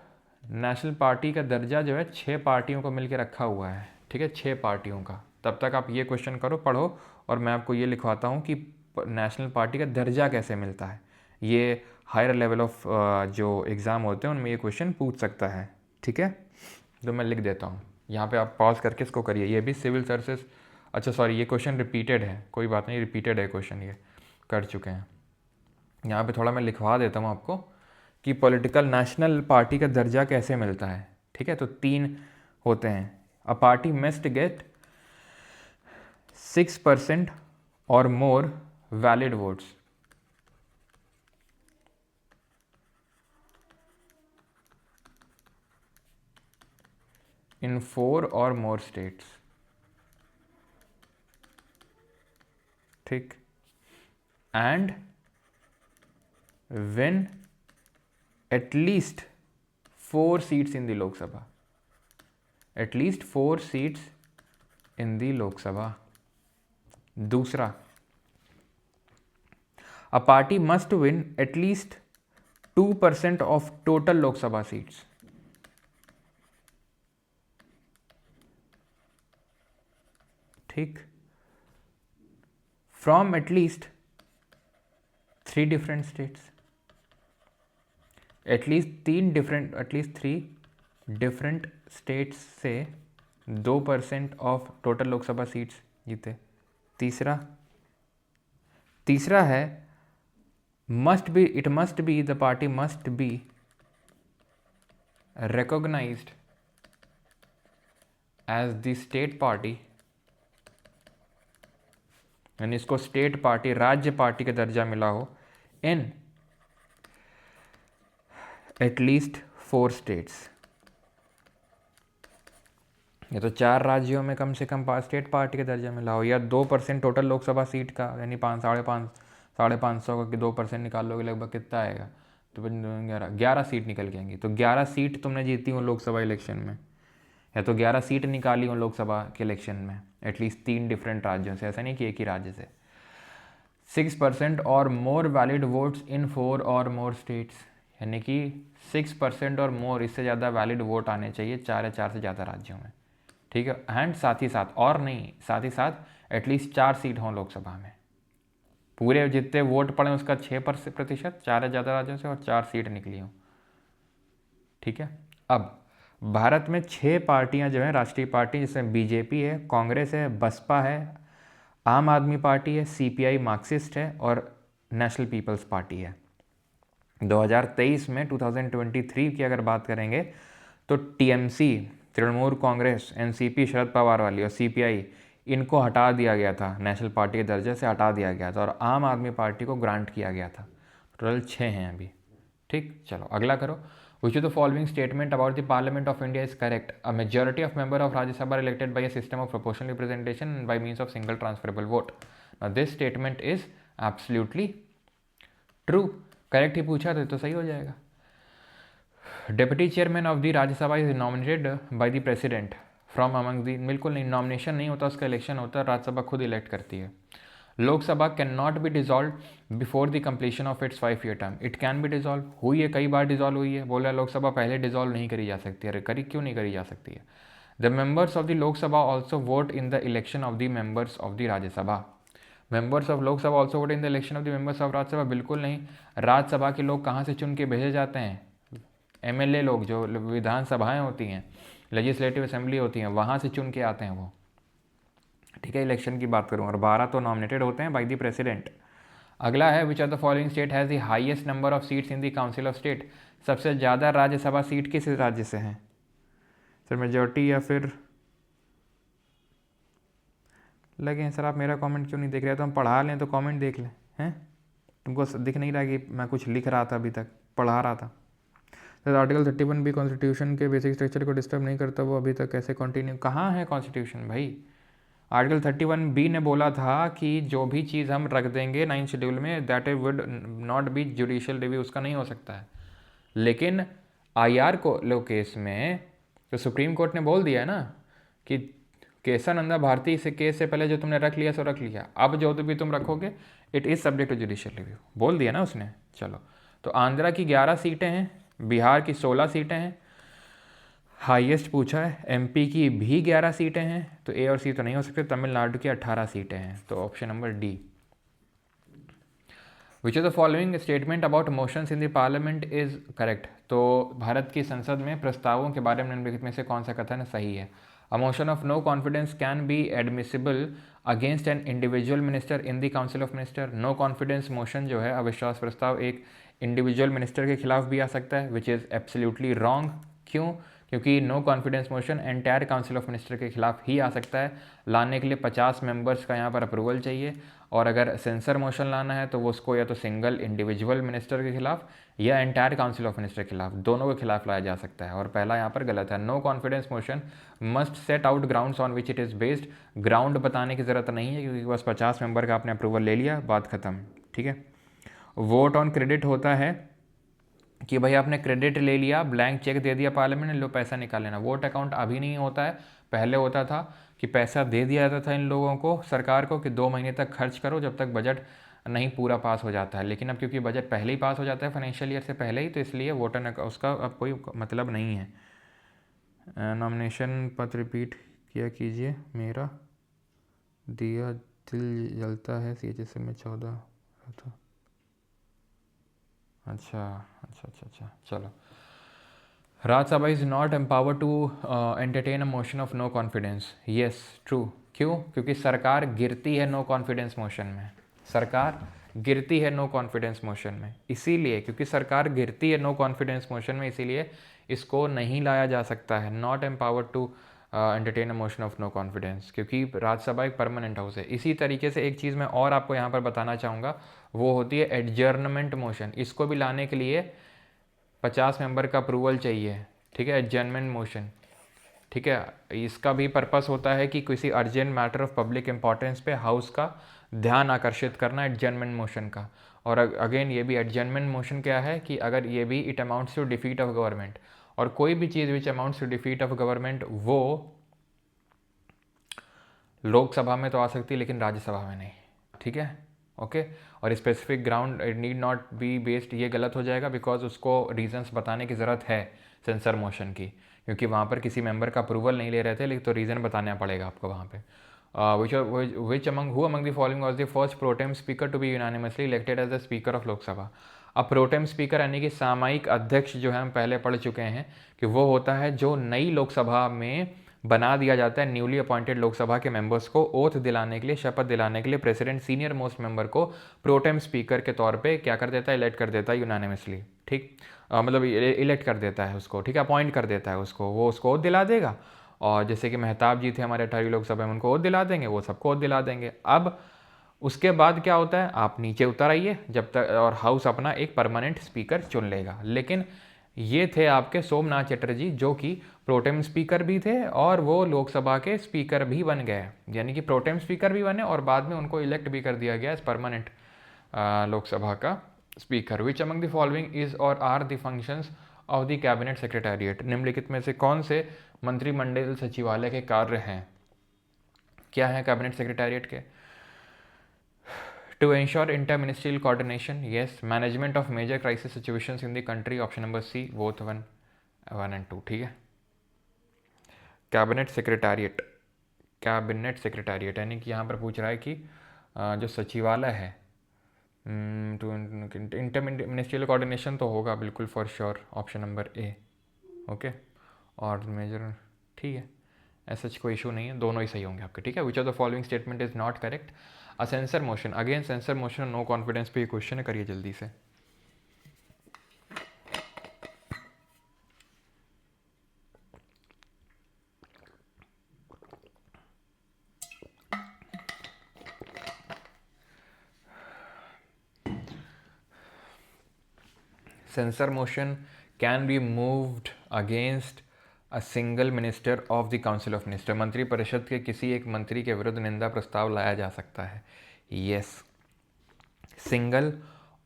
नेशनल पार्टी का दर्जा जो है 6 पार्टियों को मिलकर रखा हुआ है, ठीक है, 6 पार्टियों का। तब तक आप ये क्वेश्चन करो, पढ़ो, और मैं आपको ये लिखवाता हूँ कि नेशनल पार्टी का दर्जा कैसे मिलता है। ये हायर लेवल ऑफ जो एग्ज़ाम होते हैं उनमें ये क्वेश्चन पूछ सकता है, ठीक है। तो मैं लिख देता हूँ यहाँ पे, आप पॉज करके इसको करिए। ये भी सिविल सर्विसेज, अच्छा सॉरी, ये क्वेश्चन रिपीटेड है, कोई बात नहीं, रिपीटेड है क्वेश्चन, ये कर चुके हैं। यहाँ पे थोड़ा मैं लिखवा देता हूँ आपको कि पॉलिटिकल नेशनल पार्टी का दर्जा कैसे मिलता है, ठीक है। तो 3 होते हैं। अ पार्टी मस्ट गेट 6% और मोर valid votes in 4 or more states, ठीक, and win at least 4 seats in the Lok Sabha, at least 4 seats in the Lok Sabha। दूसरा, a party must win at least 2% of total Lok Sabha seats, ठीक, from at least 3 different states, at least 3 different states से 2% of total Lok Sabha seats जीते। तीसरा है it must be, the party must be recognized as the state party, यानी इसको state party, राज्य party का दर्जा मिला हो इन एटलीस्ट 4 स्टेट्स, या तो 4 राज्यों में कम से कम स्टेट पार्टी का दर्जा मिला हो, या 2% टोटल लोकसभा सीट का, यानी 500 का 2% निकाल लोगे लगभग कितना आएगा, तो 11 सीट निकल के आएंगी। तो 11 सीट तुमने जीती हो लोकसभा इलेक्शन में, या तो 11 सीट निकाली हो लोकसभा के इलेक्शन में एटलीस्ट 3 डिफरेंट राज्यों से, ऐसा नहीं कि एक ही राज्य से। 6% और मोर वैलिड वोट्स इन 4 और मोर स्टेट्स, यानी कि 6% और मोर, इससे ज़्यादा वैलिड वोट आने चाहिए 4 या 4 से ज़्यादा राज्यों में, ठीक है। एंड साथ ही साथ, और नहीं, साथ ही साथ एटलीस्ट 4 सीट हों लोकसभा में, पूरे जितने वोट पड़े उसका 6%, 4 या ज़्यादा राज्यों से, और 4 सीट निकली हों, ठीक है। अब भारत में 6 पार्टियां जो हैं राष्ट्रीय पार्टी, जिसमें बीजेपी है, कांग्रेस है, बसपा है, आम आदमी पार्टी है, सीपीआई मार्क्सिस्ट है, और नेशनल पीपल्स पार्टी है। 2023 में 2023 की अगर बात करेंगे तो टीएमसी, तृणमूल कांग्रेस, एनसीपी शरद पवार वाली, और सीपीआई, इनको हटा दिया गया था, नेशनल पार्टी के दर्जे से हटा दिया गया था, और आम आदमी पार्टी को ग्रांट किया गया था। टोटल 6 हैं अभी, ठीक। चलो अगला करो। Which of the following statement about the Parliament of India is correct? A majority of members of Rajya Sabha are elected by a system of proportional representation and by means of single transferable vote. Now this statement is absolutely true. Correct ही पूछा तो सही हो जाएगा। Deputy chairman of the Rajya Sabha is nominated by the president from among the, बिल्कुल नहीं, nomination नहीं होता, उसका इलेक्शन होता है, राज्यसभा खुद इलेक्ट करती है। Lok Sabha can not be dissolve before the completion of its 5-year term. It can be dissolve, हुई है, कई बार डिजॉल्व हुई है। बोला लोकसभा पहले डिजॉल्व नहीं करी जा सकती, अरे करी क्यों नहीं करी जा सकती है। The members of the Lok Sabha also vote in the election of the members of the Rajya Sabha. Members of Lok Sabha also vote in the election of the members of Rajya Sabha, बिल्कुल नहीं। राज्यसभा के लोग कहाँ से चुन के भेजे जाते हैं? एमएलए लोग, जो विधानसभाएं होती हैं, लेजिस्लेटिव असेंबली होती हैं, वहाँ से चुन के आते हैं वो, ठीक है। इलेक्शन की बात करूँ, और 12 तो नॉमिनेटेड होते हैं बाय द प्रेसिडेंट। अगला है which of the following state has the highest number of seats in the council of state. सबसे ज़्यादा राज्यसभा सीट किस राज्य से हैं? सर मेजॉरिटी या फिर लगे हैं सर, आप मेरा कमेंट क्यों नहीं देख रहे? तो हम पढ़ा लें तो कमेंट देख लें, हैं? तुमको दिख नहीं रहा कि मैं कुछ लिख रहा था, अभी तक पढ़ा रहा था। सर आर्टिकल 31 भी कॉन्स्टिट्यूशन के बेसिक स्ट्रक्चर को डिस्टर्ब नहीं करता, वो अभी तक कैसे कंटिन्यू? कहाँ है कॉन्स्टिट्यूशन भाई? आर्टिकल 31B ने बोला था कि जो भी चीज़ हम रख देंगे 9th शेड्यूल में, that it would not be judicial review, उसका नहीं हो सकता है। लेकिन IR को लो केस में तो सुप्रीम कोर्ट ने बोल दिया है ना कि केसानंदा भारती से केस से पहले जो तुमने रख लिया सो रख लिया, अब जो भी तुम रखोगे it is subject to judicial review, बोल दिया ना उसने। चलो, तो आंध्रा की 11 सीटें हैं, बिहार की 16 सीटें हैं, हाईएस्ट पूछा है। एमपी की भी 11 सीटें हैं, तो ए और सी तो नहीं हो सकते। तमिलनाडु की 18 सीटें हैं, तो option number D. Which of the following statement about motions in the parliament is correct? तो भारत की संसद में प्रस्तावों के बारे में निम्नलिखित में से कौन सा कथन सही है? A motion of no confidence can be admissible against an individual minister in the council of minister. No confidence motion जो है, अविश्वास प्रस्ताव, एक इंडिविजुअल मिनिस्टर के खिलाफ भी आ सकता है, विच इज़ एब्सोल्युटली रॉन्ग। क्यों? क्योंकि no confidence motion entire council of minister के खिलाफ ही आ सकता है। लाने के लिए 50 मेंबर्स का यहाँ पर अप्रूवल चाहिए, और अगर सेंसर मोशन लाना है तो वो उसको या तो सिंगल इंडिविजुअल मिनिस्टर के खिलाफ या एंटायर काउंसिल ऑफ मिनिस्टर के खिलाफ, दोनों के खिलाफ लाया जा सकता है। और पहला यहाँ पर गलत है। No confidence motion must set out grounds on which it is based. Ground बताने की ज़रूरत नहीं है, क्योंकि बस 50 मेंबर का आपने अप्रूवल ले लिया, बात खत्म, ठीक है। वोट ऑन क्रेडिट होता है कि भाई आपने क्रेडिट ले लिया, ब्लैंक चेक दे दिया पार्लियामेंट ने, लो पैसा निकाल लेना। वोट अकाउंट अभी नहीं होता है, पहले होता था कि पैसा दे दिया जाता था इन लोगों को, सरकार को, कि 2 महीने तक खर्च करो जब तक बजट नहीं पूरा पास हो जाता है। लेकिन अब क्योंकि बजट पहले ही पास हो जाता है फाइनेंशियल ईयर से पहले ही, तो इसलिए वोटर उसका अब कोई मतलब नहीं है। नॉमिनेशन पत्र रिपीट किया कीजिए, मेरा दिया दिल जलता है CHS में 14 था। अच्छा, चलो। Rajya Sabha is not empower to entertain a motion of no confidence. Yes, true. क्यों? क्योंकि सरकार गिरती है नो कॉन्फिडेंस मोशन में, सरकार गिरती है नो कॉन्फिडेंस मोशन में, इसीलिए क्योंकि सरकार गिरती है नो कॉन्फिडेंस मोशन में, इसीलिए इसको नहीं लाया जा सकता है, not empowered to entertain a motion of no confidence, क्योंकि राज्यसभा एक परमानेंट हाउस है। इसी तरीके से एक चीज़ मैं और आपको यहाँ पर बताना चाहूँगा, वो होती है एडजर्नमेंट मोशन। इसको भी लाने के लिए 50 मेंबर का अप्रूवल चाहिए, ठीक है, एडजर्नमेंट मोशन, ठीक है। इसका भी पर्पस होता है कि किसी urgent matter of public importance पे हाउस का ध्यान आकर्षित करना, एडजर्नमेंट मोशन का। और अगेन ये भी एडजर्नमेंट मोशन क्या है कि अगर ये भी it amounts to defeat of government, और कोई भी चीज़ which amounts to defeat of government वो लोकसभा में तो आ सकती है लेकिन राज्यसभा में नहीं, ठीक है, ओके। और specific ground need not be based, ये गलत हो जाएगा बिकॉज उसको रीजंस बताने की ज़रूरत है सेंसर मोशन की, क्योंकि वहाँ पर किसी मेंबर का अप्रूवल नहीं ले रहे थे, लेकिन तो रीज़न बताना पड़ेगा आपको वहाँ पे। Which among the following was the first pro tem speaker to be unanimously elected as the speaker of Lok Sabha. अब प्रोटेम स्पीकर यानी कि सामयिक अध्यक्ष जो है हम पहले पढ़ चुके हैं कि वो होता है जो नई लोकसभा में बना दिया जाता है, न्यूली अपॉइंटेड लोकसभा के मेंबर्स को ओथ दिलाने के लिए, शपथ दिलाने के लिए प्रेसिडेंट सीनियर मोस्ट मेंबर को प्रोटेम स्पीकर के तौर पे क्या कर देता है, इलेक्ट कर देता है यूनानिमसली, ठीक, मतलब इलेक्ट कर देता है उसको, ठीक है, अपॉइंट कर देता है उसको, वो उसको ओथ दिला देगा। और जैसे कि मेहताब जी थे हमारे 18वीं लोकसभा में, उनको ओथ दिला देंगे, वो सबको ओथ दिला देंगे। अब उसके बाद क्या होता है, आप नीचे उतर आइए जब तक, और हाउस अपना एक परमानेंट स्पीकर चुन लेगा। लेकिन ये थे आपके सोमनाथ चटर्जी जो कि प्रोटेम स्पीकर भी थे और वो लोकसभा के स्पीकर भी बन गए, यानी कि प्रोटेम स्पीकर भी बने और बाद में उनको इलेक्ट भी कर दिया गया एज परमानेंट लोकसभा का speaker. Which among the following is और are the functions of the cabinet secretariat, निम्नलिखित में से कौन से मंत्रिमंडल सचिवालय के कार्य हैं, क्या है कैबिनेट सेक्रेटेरिएट के? To ensure inter-ministerial coordination, yes. Management of major crisis situations in the country, option number C, both 1 and 2, ठीक है। कैबिनेट सेक्रेटेरिएट, कैबिनेट सेक्रेटेरिएट यानी कि यहाँ पर पूछ रहा है कि जो सचिवालय है, टू इंटर मिनिस्ट्रियल कोऑर्डिनेशन तो होगा बिल्कुल for sure, option number A, okay. और मेजर, ठीक है, ऐसा कोई इशू नहीं है, दोनों ही सही होंगे आपके, ठीक है। Which of the following statement is not correct? A censure motion, again censure motion no confidence पे ये क्वेश्चन है, करिए जल्दी से। Censure motion can be moved against a single minister of the council of minister, मंत्रिपरिषद के किसी एक मंत्री के विरुद्ध निंदा प्रस्ताव लाया जा सकता है, यस। सिंगल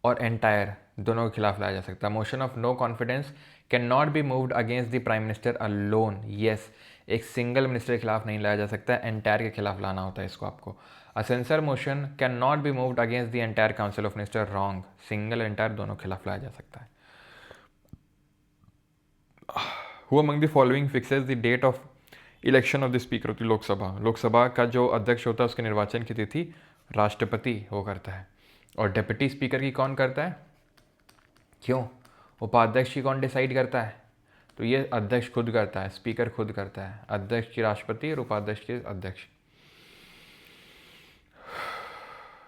और एंटायर दोनों के खिलाफ लाया जा सकता है। Motion of no confidence can not be moved against the prime minister alone, yes. एक सिंगल मिनिस्टर के खिलाफ नहीं लाया जा सकता है, एंटायर के खिलाफ लाना होता है इसको आपको। A censure motion can not be moved against the entire council of minister, wrong. Single entire दोनों के खिलाफ लाया जा सकता है। Who among the following fixes the date of election of the speaker of the Lok Sabha? Lok Sabha का जो अध्यक्ष होता है उसके निर्वाचन की तिथि राष्ट्रपति वो करता है। और डेप्यूटी स्पीकर की कौन करता है? क्यों? उपाध्यक्ष की कौन डिसाइड करता है? तो ये अध्यक्ष खुद करता है, स्पीकर खुद करता है, अध्यक्ष की राष्ट्रपति और उपाध्यक्ष के अध्यक्ष।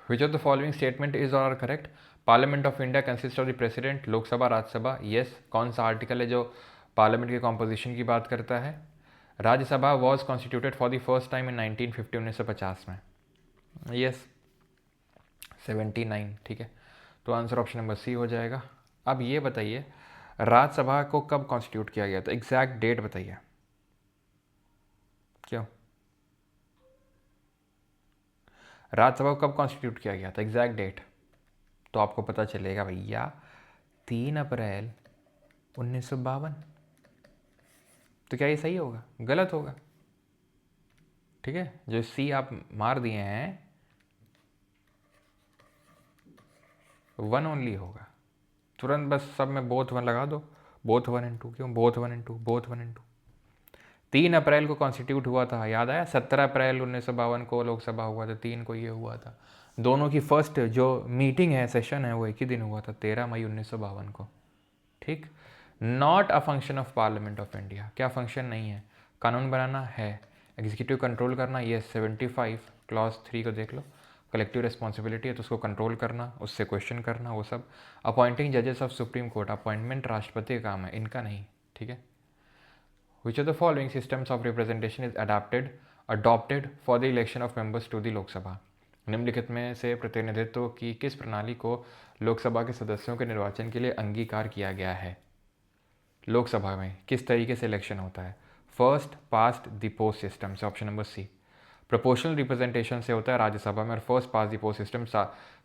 Which of the following statement is or are correct? Parliament of India consist of the president, Lok Sabha Rajya Sabha, yes. कौन सा आर्टिकल है जो पार्लियामेंट के कॉम्पोजिशन की बात करता है? Rajya Sabha was constituted for the first time in 1950, 1950 में, यस। 79, ठीक है, तो आंसर ऑप्शन नंबर सी हो जाएगा। अब ये बताइए राज्यसभा को कब कॉन्स्टिट्यूट किया गया था, एग्जैक्ट डेट बताइए। क्यों? राज्यसभा को कब कॉन्स्टिट्यूट किया गया था, एग्जैक्ट डेट तो आपको पता चलेगा भैया, 3 अप्रैल 1952। तो क्या ये सही होगा, गलत होगा? ठीक है, जो सी आप मार दिए हैं 1 ओनली होगा, तुरंत बस सब में बोथ 1 लगा दो, बोथ 1 and 2, क्यों बोथ 1 and 2, बोथ 1 and 2। 3 अप्रैल को कॉन्स्टिट्यूट हुआ था, याद आया? 17 अप्रैल 1952 को लोकसभा हुआ था, 3 को ये हुआ था। दोनों की फर्स्ट जो मीटिंग है, सेशन है, वो एक ही दिन हुआ था, 13 मई 1952 को, ठीक। Not a function of parliament of India, क्या फंक्शन नहीं है? कानून बनाना है, एग्जीक्यूटिव कंट्रोल करना, ये 75 क्लॉज 3 को देख लो। कलेक्टिव रिस्पॉन्सिबिलिटी है तो उसको कंट्रोल करना, उससे क्वेश्चन करना, वो सब। अपॉइंटिंग जजेस ऑफ सुप्रीम कोर्ट, अपॉइंटमेंट राष्ट्रपति का काम है, इनका नहीं, ठीक है। Which of the following systems of representation is adopted for the election of members to the Lok Sabha. निम्नलिखित में से प्रतिनिधित्व की किस प्रणाली को लोकसभा के सदस्यों के निर्वाचन के लिए अंगीकार किया गया है? लोकसभा में किस तरीके से इलेक्शन होता है? First past the post system से, option number C. Proportional representation से होता है राज्यसभा में, और first past the post system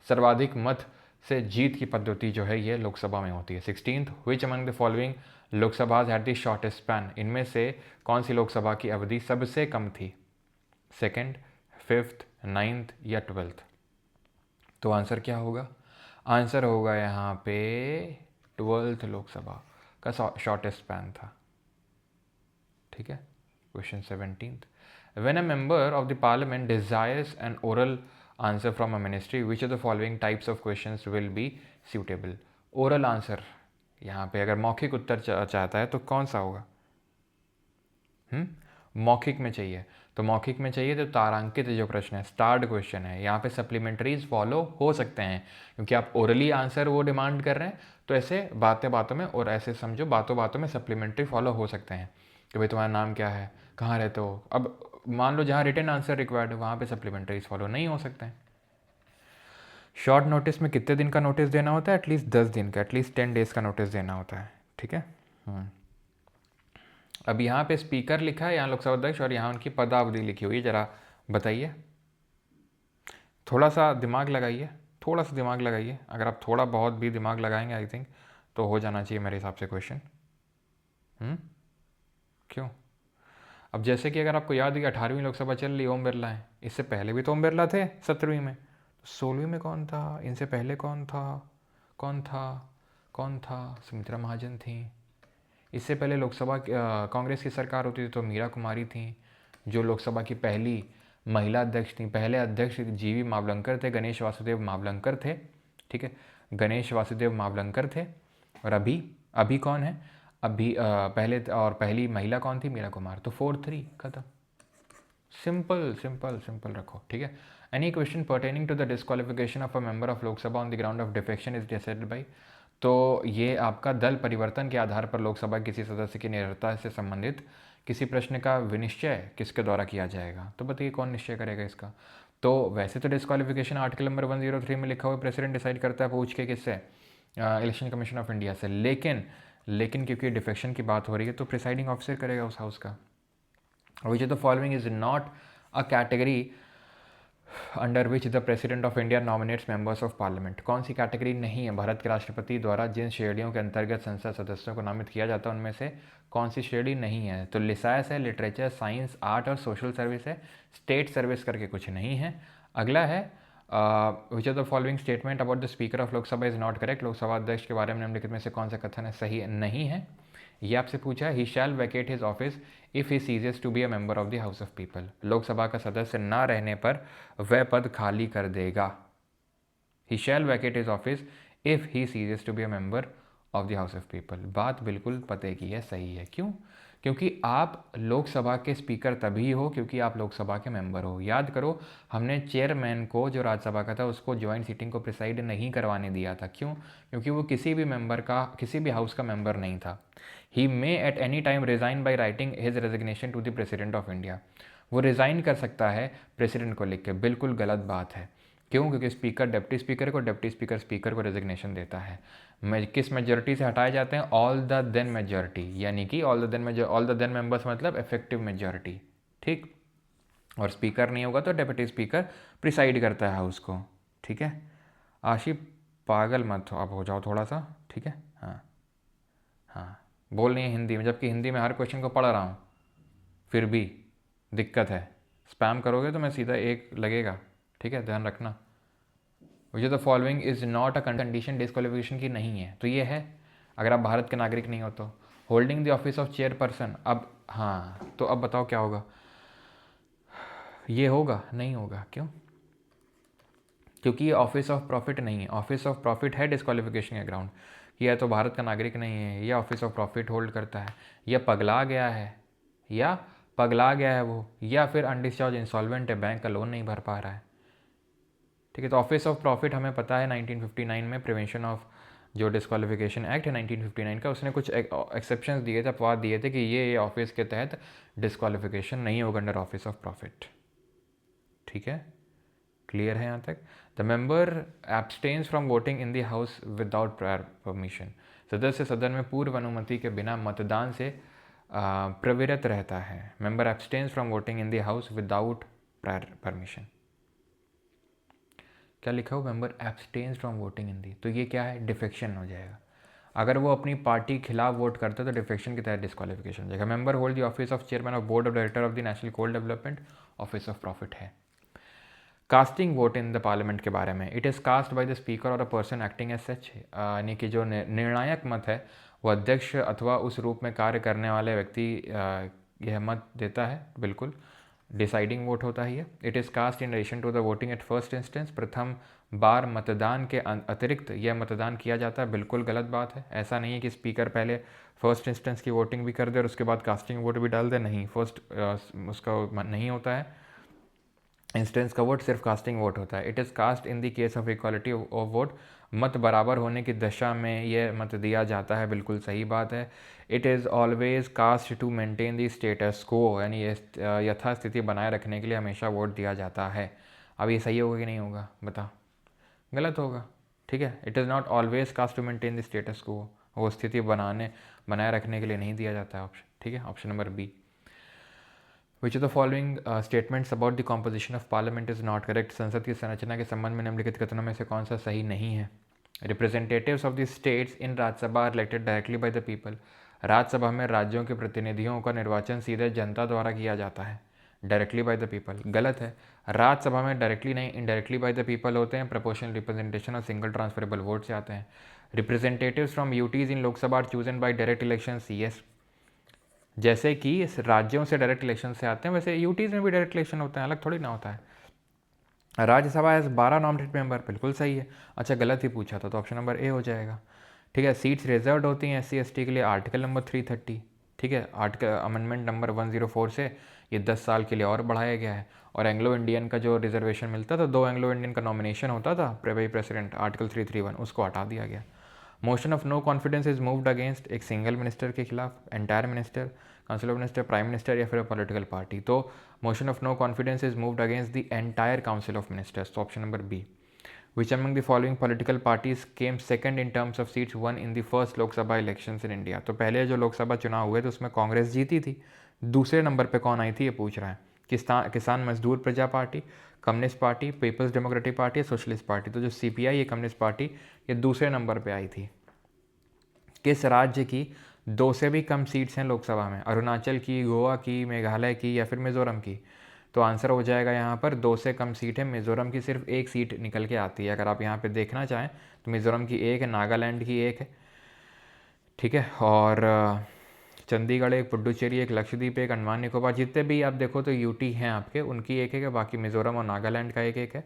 सर्वाधिक मत से जीत की पद्धति जो है ये लोकसभा में होती है। 16th, which among the following Lok Sabhas had the shortest span, इनमें से कौन सी लोकसभा की अवधि सबसे कम थी? 2nd, 5th, 9th या 12th? तो आंसर क्या होगा? आंसर होगा यहाँ पे 12th लोकसभा का शॉर्टेस्ट स्पैन था, ठीक है। Question 17th, when a member of the parliament desires an oral answer from a ministry, which of the following types of questions will be suitable? Oral answer, यहाँ पे अगर मौखिक उत्तर चाहता है तो कौन सा होगा? मौखिक में चाहिए, तो मौखिक में चाहिए तो तारांकित जो प्रश्न है, स्टार्ड क्वेश्चन है, यहाँ पे सप्लीमेंट्रीज फॉलो हो सकते हैं, क्योंकि आप ओरली आंसर वो डिमांड कर रहे हैं, तो ऐसे बातें बातों में, और ऐसे समझो बातों बातों में सप्लीमेंट्री फॉलो हो सकते हैं कि भाई तुम्हारा नाम क्या है, कहाँ रहते हो। अब मान लो जहाँ रिटन आंसर रिक्वायर्ड है वहाँ पे सप्लीमेंट्रीज फॉलो नहीं हो सकते हैं। शॉर्ट नोटिस में कितने दिन का नोटिस देना होता है? एटलीस्ट 10 दिन का, एटलीस्ट 10 डेज का नोटिस देना होता है, ठीक है। अब यहाँ पे स्पीकर लिखा है, यहाँ लोकसभा अध्यक्ष, और यहाँ उनकी पदावधि लिखी हुई है, ज़रा बताइए, थोड़ा सा दिमाग लगाइए, थोड़ा सा दिमाग लगाइए। अगर आप थोड़ा बहुत भी दिमाग लगाएंगे आई थिंक तो हो जाना चाहिए मेरे हिसाब से क्वेश्चन। क्यों? अब जैसे कि अगर आपको याद है कि 18वीं लोकसभा चल रही, ओम बिरला है, इससे पहले भी तो ओम बिरला थे 17वीं में, 16वीं में कौन था, इनसे पहले कौन था, कौन था, कौन था? सुमित्रा महाजन थी। इससे पहले लोकसभा कांग्रेस की सरकार होती थी तो मीरा कुमारी थी, जो लोकसभा की पहली महिला अध्यक्ष थी। पहले अध्यक्ष जीवी मावलंकर थे, गणेश वासुदेव मावलंकर थे, ठीक है, गणेश वासुदेव मावलंकर थे। और अभी कौन है? अभी पहले और पहली महिला कौन थी? मीरा कुमार। तो 4-3 खत्म। सिंपल सिंपल सिंपल रखो, ठीक है। Any question pertaining to the disqualification of a member of Lok Sabha on the ground of defection is decided by, तो ये आपका दल परिवर्तन के आधार पर लोकसभा किसी सदस्य की निरर्हता से संबंधित किसी प्रश्न का विनिश्चय किसके द्वारा किया जाएगा? तो बताइए कौन निश्चय करेगा इसका? तो वैसे तो डिस्क्वालिफिकेशन आर्टिकल नंबर 103 में लिखा हुआ प्रेसिडेंट डिसाइड करता है, पूछ के किससे? इलेक्शन कमीशन ऑफ इंडिया से। लेकिन क्योंकि डिफेक्शन की बात हो रही है तो प्रिसाइडिंग ऑफिसर करेगा उस हाउस का। विच of the following is not a category under which the president of India nominates members of parliament? कौन सी कैटेगरी नहीं है भारत के राष्ट्रपति द्वारा जिन श्रेणियों के अंतर्गत संसद सदस्यों को नामित किया जाता है उनमें से कौन सी श्रेणी नहीं है? तो लिसायस है, लिटरेचर, साइंस, आर्ट और सोशल सर्विस है, स्टेट सर्विस करके कुछ नहीं है। अगला है which of the following statement about the speaker of Lok Sabha is not correct? Lok Sabha अध्यक्ष के बारे में निम्नलिखित में से कौन सा कथन है सही नहीं है? ये आपसे पूछा है। He shall vacate his office if he ceases to be a member of the house of people. Lok Sabha का सदस्य ना रहने पर वह पद खाली कर देगा। He shall vacate his office if he ceases to be a member of the house of पीपल। बात बिल्कुल पते की है, सही है। क्यों? क्योंकि आप लोकसभा के स्पीकर तभी हो क्योंकि आप लोकसभा के मेंबर हो। याद करो, हमने चेयरमैन को जो राज्यसभा का था उसको ज्वाइंट सीटिंग को प्रिसाइड नहीं करवाने दिया था। क्यों? क्योंकि वो किसी भी हाउस का मेंबर नहीं था। He may at any time resign by writing his resignation to the president of India. वो रिज़ाइन कर सकता है प्रेसिडेंट को लिख के। बिल्कुल गलत बात है। क्यों? क्योंकि स्पीकर डिप्टी स्पीकर को, डिप्टी स्पीकर स्पीकर को रेजिग्नेशन देता है। किस मेजॉरिटी से हटाए जाते हैं? ऑल द देन मेजॉरिटी, यानी कि ऑल द देन मेंबर्स मतलब इफेक्टिव मेजॉरिटी, ठीक। और स्पीकर नहीं होगा तो डिप्टी स्पीकर प्रिसाइड करता है हाउस को, ठीक है। आशी पागल मत हो, अब हो जाओ थोड़ा सा, ठीक है। हाँ बोल नहीं है हिंदी में, जबकि हिंदी में हर क्वेश्चन को पढ़ रहा हूँ, फिर भी दिक्कत है। स्पैम करोगे तो मैं सीधा 1 लगेगा, ठीक है, ध्यान रखना। Which the following is not a condition disqualification की नहीं है, तो ये है अगर आप भारत के नागरिक नहीं हो तो। Holding the office of chairperson, अब हाँ तो अब बताओ क्या होगा? ये होगा? नहीं होगा। क्यों? क्योंकि ये ऑफिस ऑफ प्रॉफिट नहीं है। ऑफिस ऑफ प्रॉफिट है डिस्क्वालिफिकेशन के ग्राउंड, या तो भारत का नागरिक नहीं है, या ऑफिस ऑफ प्रॉफिट होल्ड करता है, या पगला गया है वो, या फिर अनडिस्चार्ज इंसॉल्वेंट है, बैंक का लोन नहीं भर पा रहा है। ठीक है। तो ऑफिस ऑफ प्रॉफिट हमें पता है 1959 में प्रिवेंशन ऑफ जो डिस्क्वालिफिकेशन एक्ट है 1959 का, उसने कुछ एक्सेप्शंस दिए थे, अपवाद दिए थे कि ये ऑफिस के तहत डिस्क्वालिफिकेशन नहीं होगा अंडर ऑफिस ऑफ प्रॉफिट। ठीक है, क्लियर है यहाँ तक। The member abstains from voting in the house without prior permission, सदस्य सदन में पूर्व अनुमति के बिना मतदान से प्रवृत्त रहता है। Member abstains from voting in the house without prior permission. क्या लिखा हो, member abstains from voting in the, तो ये क्या है, डिफेक्शन हो जाएगा। अगर वो अपनी पार्टी के खिलाफ वोट करते तो डिफेक्शन के तहत डिस्क्वालिफिकेशन हो जाएगा। Member hold the office of chairman of board of director of the national coal development, office of profit है। Casting vote in the parliament के बारे में, it is cast by the speaker और a person acting as such, यानी कि जो निर्णायक मत है वो अध्यक्ष अथवा उस रूप में कार्य करने वाले व्यक्ति यह मत देता है, बिल्कुल डिसाइडिंग वोट होता ही है। It is cast in relation to the voting at first instance, प्रथम बार मतदान के अतिरिक्त यह मतदान किया जाता है, बिल्कुल गलत बात है। ऐसा नहीं है कि स्पीकर पहले फर्स्ट इंस्टेंस की वोटिंग भी कर दे और उसके बाद कास्टिंग वोट भी डाल दे, नहीं, फर्स्ट उसका नहीं होता है इंस्टेंस का वोट, सिर्फ कास्टिंग वोट होता है। It is cast in the case of equality of vote, मत बराबर होने की दशा में यह मत दिया जाता है, बिल्कुल सही बात है। It is always cast to maintain the status quo, यानी यथास्थिति बनाए रखने के लिए हमेशा वोट दिया जाता है। अब ये सही होगा कि नहीं होगा, बता, गलत होगा। ठीक है, it is not always cast to maintain the status quo, वो स्थिति बनाए रखने के लिए नहीं दिया जाता है ऑप्शन। ठीक है, option number B. Which of the following statements about the composition of parliament is not correct, संसद की संरचना के संबंध में निम्नलिखित कथनों में से कौन सा सही नहीं है। Representatives of the states in Rajya Sabha are elected directly by the people, Rajya Sabha में राज्यों के प्रतिनिधियों का निर्वाचन सीधे जनता द्वारा किया जाता है, डायरेक्टली बाय द पीपल, गलत है। राज्यसभा में डायरेक्टली नहीं, इनडायरेक्टली बाय द पीपल होते हैं, प्रोपोर्शनल रिप्रेजेंटेशन और सिंगल ट्रांसफरेबल वोट से आते हैं। Representatives from UTs in Lok Sabha are chosen by direct election, yes, जैसे कि इस राज्यों से डायरेक्ट इलेक्शन से आते हैं वैसे यूटीज़ में भी डायरेक्ट इलेक्शन होते हैं, अलग थोड़ी ना होता है। राज्यसभा हैज़ 12 नॉमिनेटेड मेंबर, बिल्कुल सही है। अच्छा, गलत ही पूछा था तो ऑप्शन नंबर ए हो जाएगा। ठीक है, सीट्स रिजर्व होती हैं SC ST के लिए, आर्टिकल नंबर 330। ठीक है, आर्टिकल अमेंडमेंट नंबर 104 से ये 10 साल के लिए और बढ़ाया गया है। और एंग्लो इंडियन का जो रिजर्वेशन मिलता था, 2 एंग्लो इंडियन का नॉमिनेशन होता था प्रेसिडेंट, आर्टिकल 331, उसको हटा दिया गया। Motion of no confidence is moved against, एक सिंगल मिनिस्टर के खिलाफ, entire minister, council of minister, prime minister या फिर पॉलिटिकल पार्टी। तो motion of no confidence is moved against the entire council of ministers, तो option number B. Which among the following political parties came second in terms of seats won in the first Lok Sabha elections in India, तो पहले जो लोकसभा चुनाव हुए तो उसमें कांग्रेस जीती थी। दूसरे नंबर पे कौन आई थी ये पूछ रहा है, Kisan Mazdoor Praja party, communist party, people's democratic party या सोशलिस्ट पार्टी। तो जो CPI ये कम्युनिस्ट पार्टी ये दूसरे नंबर पे आई थी। किस राज्य की 2 से भी कम सीट्स हैं लोकसभा में, अरुणाचल की, गोवा की, मेघालय की या फिर मिज़ोरम की। तो आंसर हो जाएगा यहाँ पर 2 से कम सीट है, मिज़ोरम की सिर्फ 1 सीट निकल के आती है। अगर आप यहाँ पे देखना चाहें तो मिज़ोरम की 1 है, नागालैंड की 1 है, ठीक है, और चंडीगढ़ एक, पुडुचेरी एक, लक्षद्वीप एक, अंडमान निकोबार, जितने भी आप देखो तो यूटी हैं आपके, उनकी 1 है, बाकी मिज़ोरम और नागालैंड का 1 है।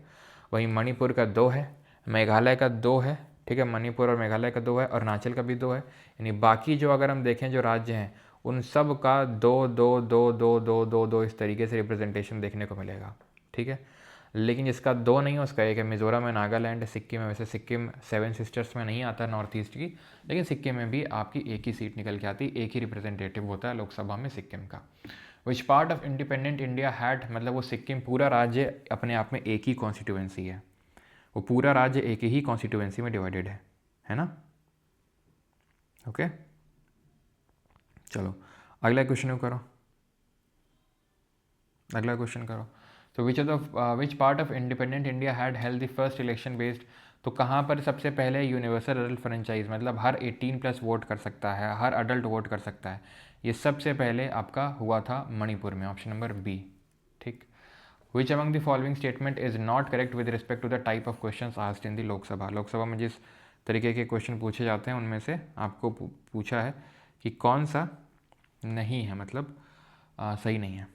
वहीं मणिपुर का 2 है, मेघालय का 2 है, ठीक है, मणिपुर और मेघालय का 2 है, अरुणाचल का भी 2 है। यानी बाकी जो अगर हम देखें जो राज्य हैं उन सब का 2 इस तरीके से रिप्रेजेंटेशन देखने को मिलेगा। ठीक है, लेकिन जिसका 2 नहीं है उसका 1 है, मिज़ोरम है, नागालैंड है, सिक्किम है। वैसे सिक्किम 7 सिस्टर्स में नहीं आता नॉर्थ ईस्ट की, लेकिन सिक्किम में भी आपकी 1 ही सीट निकल के आती, 1 ही रिप्रेजेंटेटिव होता है लोकसभा में सिक्किम का। Which part of independent India had, मतलब वो सिक्किम पूरा राज्य अपने आप में एक ही कॉन्स्टिट्यूएंसी है, वो पूरा राज्य एक ही कॉन्स्टिट्यूएंसी में डिवाइडेड है ना। ओके, चलो अगला क्वेश्चन करो, अगला क्वेश्चन करो। तो which part of independent India had held the first election based, तो कहाँ पर सबसे पहले यूनिवर्सल अडल्ट फ्रेंचाइज, मतलब हर 18+ वोट कर सकता है, हर अडल्ट वोट कर सकता है, ये सबसे पहले आपका हुआ था मणिपुर में, ऑप्शन नंबर बी। ठीक, which among the following statement is not correct with respect to the type of question asked in the Lok Sabha, Lok Sabha में जिस तरीके के क्वेश्चन पूछे जाते हैं उनमें से आपको पूछा है कि कौन सा नहीं है, मतलब सही नहीं है,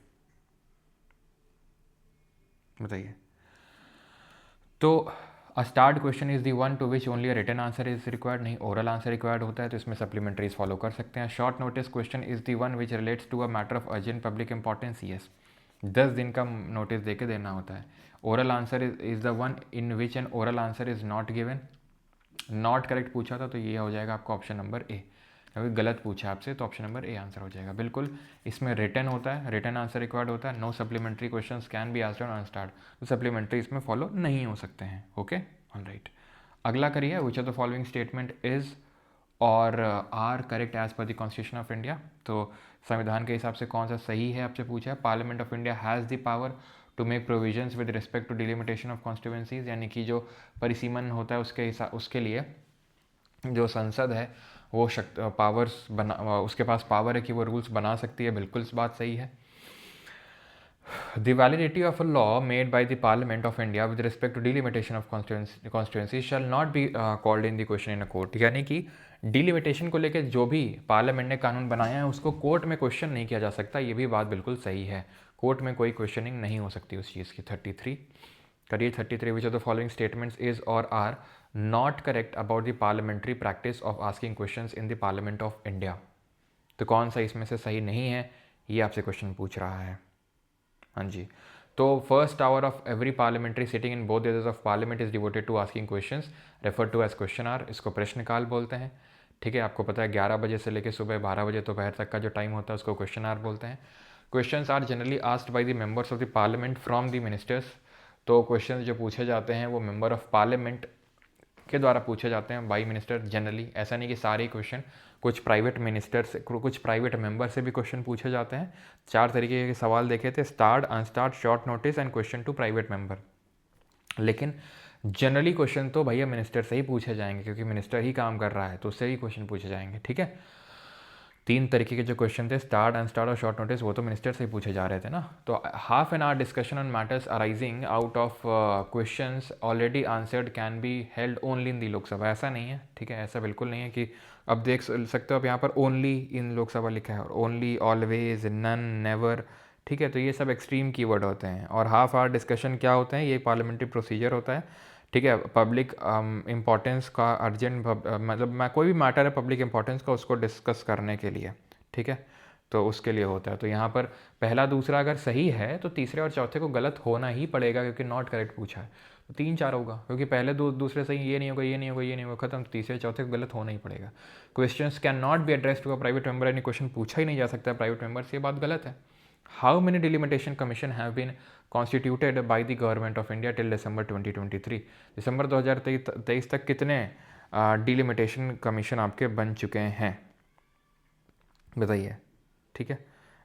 बताइए। तो a starred question is the one to which only a written answer is required, नहीं, ओरल आंसर रिक्वायर्ड होता है, तो इसमें सप्लीमेंट्रीज फॉलो कर सकते हैं। Short notice question is the one which relates to a matter of urgent public importance, yes, 10 दिन का नोटिस दे के देना होता है। Oral answer is the one in which an oral answer is not given. Not correct पूछा था तो ये हो जाएगा आपका ऑप्शन नंबर ए, क्योंकि गलत पूछा आपसे तो ऑप्शन नंबर ए आंसर हो जाएगा। बिल्कुल इसमें रिटर्न होता है, रिटर्न आंसर रिक्वायर्ड होता है। No supplementary question can be asked on unstarred, तो सप्लीमेंट्री इसमें फॉलो नहीं हो सकते हैं। ओके ऑलराइट, अगला करिए, which of the following statement is और are correct as per the constitution of India. तो संविधान के हिसाब से कौन सा सही है आपसे पूछा है। Parliament of India has the power to make provisions with respect to delimitation of constituencies, यानी कि जो परिसीमन होता है उसके लिए जो संसद है वो पावर्स बना, उसके पास पावर है कि वो रूल्स बना सकती है। बिल्कुल इस बात सही है। The validity of a law made by the Parliament of India with respect to delimitation of constituency shall not be called in the question in a court। यानी कि डिलिमिटेशन को लेकर जो भी पार्लियामेंट ने कानून बनाया है उसको कोर्ट में क्वेश्चन नहीं किया जा सकता। ये भी बात बिल्कुल सही है, कोर्ट में कोई क्वेश्चनिंग नहीं हो सकती उस चीज़ की। 33 करिए 33, which of the following statements is और are not correct about the parliamentary practice of asking questions in the parliament of India. तो कौन सा इसमें से सही नहीं है, ये आपसे क्वेश्चन पूछ रहा है। हाँ जी, तो first hour of every parliamentary sitting in both ages of parliament is devoted to asking questions refer to as question hour. इसको प्रश्नकाल बोलते हैं। ठीक है, आपको पता है 11 बजे से लेकर सुबह 12 बजे दोपहर तक का जो टाइम होता है उसको क्वेश्चन आवर बोलते हैं। Questions are generally asked by the members of the parliament from the ministers. तो क्वेश्चन जो पूछे जाते हैं वो मेंबर ऑफ पार्लियामेंट के द्वारा पूछे जाते हैं बाई मिनिस्टर जनरली। ऐसा नहीं कि सारे क्वेश्चन, कुछ प्राइवेट मिनिस्टर से, कुछ प्राइवेट मेंबर से भी क्वेश्चन पूछे जाते हैं। 4 तरीके के सवाल देखे थे, starred, unstarred, short notice and question to private member. लेकिन जनरली क्वेश्चन तो भैया मिनिस्टर से ही पूछे जाएंगे, क्योंकि मिनिस्टर ही काम कर रहा है तो उससे ही क्वेश्चन पूछे जाएंगे। ठीक है, 3 तरीके के जो क्वेश्चन थे, स्टार्ट, अनस्टार्ट और शॉर्ट नोटिस, वो तो मिनिस्टर से ही पूछे जा रहे थे ना। तो half an hour discussion on matters arising out of questions already answered can be held only in the Lok Sabha. ऐसा नहीं है, ठीक है, ऐसा बिल्कुल नहीं है कि अब देख सकते हो आप यहाँ पर ओनली इन लोकसभा लिखा है, और ओनली, ऑलवेज, नन, नेवर। ठीक है, तो ये सब एक्सट्रीम कीवर्ड होते हैं। और हाफ आवर डिस्कशन क्या होते हैं, ये पार्लियामेंट्री प्रोसीजर होता है। ठीक है, पब्लिक इम्पोर्टेंस का अर्जेंट, मतलब मैं कोई भी मैटर है पब्लिक इम्पोर्टेंस का उसको डिस्कस करने के लिए। ठीक है, तो उसके लिए होता है। तो यहाँ पर पहला दूसरा अगर सही है तो तीसरे और चौथे को गलत होना ही पड़ेगा, क्योंकि नॉट करेक्ट पूछा है। तो 3 4 होगा, क्योंकि पहले दूसरे सही, ये नहीं होगा, ये नहीं होगा, ये नहीं होगा, खत्म। तो तीसरे चौथे को गलत होना ही पड़ेगा। Questions can not be address to a private member, यानी क्वेश्चन पूछा ही नहीं जा सकता प्राइवेट मेंबर से, ये बात गलत है। How many delimitation commission have been constituted by the government of India till December 2023। December 2023 तक कितने डिलिमिटेशन कमीशन आपके बन चुके हैं, बताइए। ठीक है,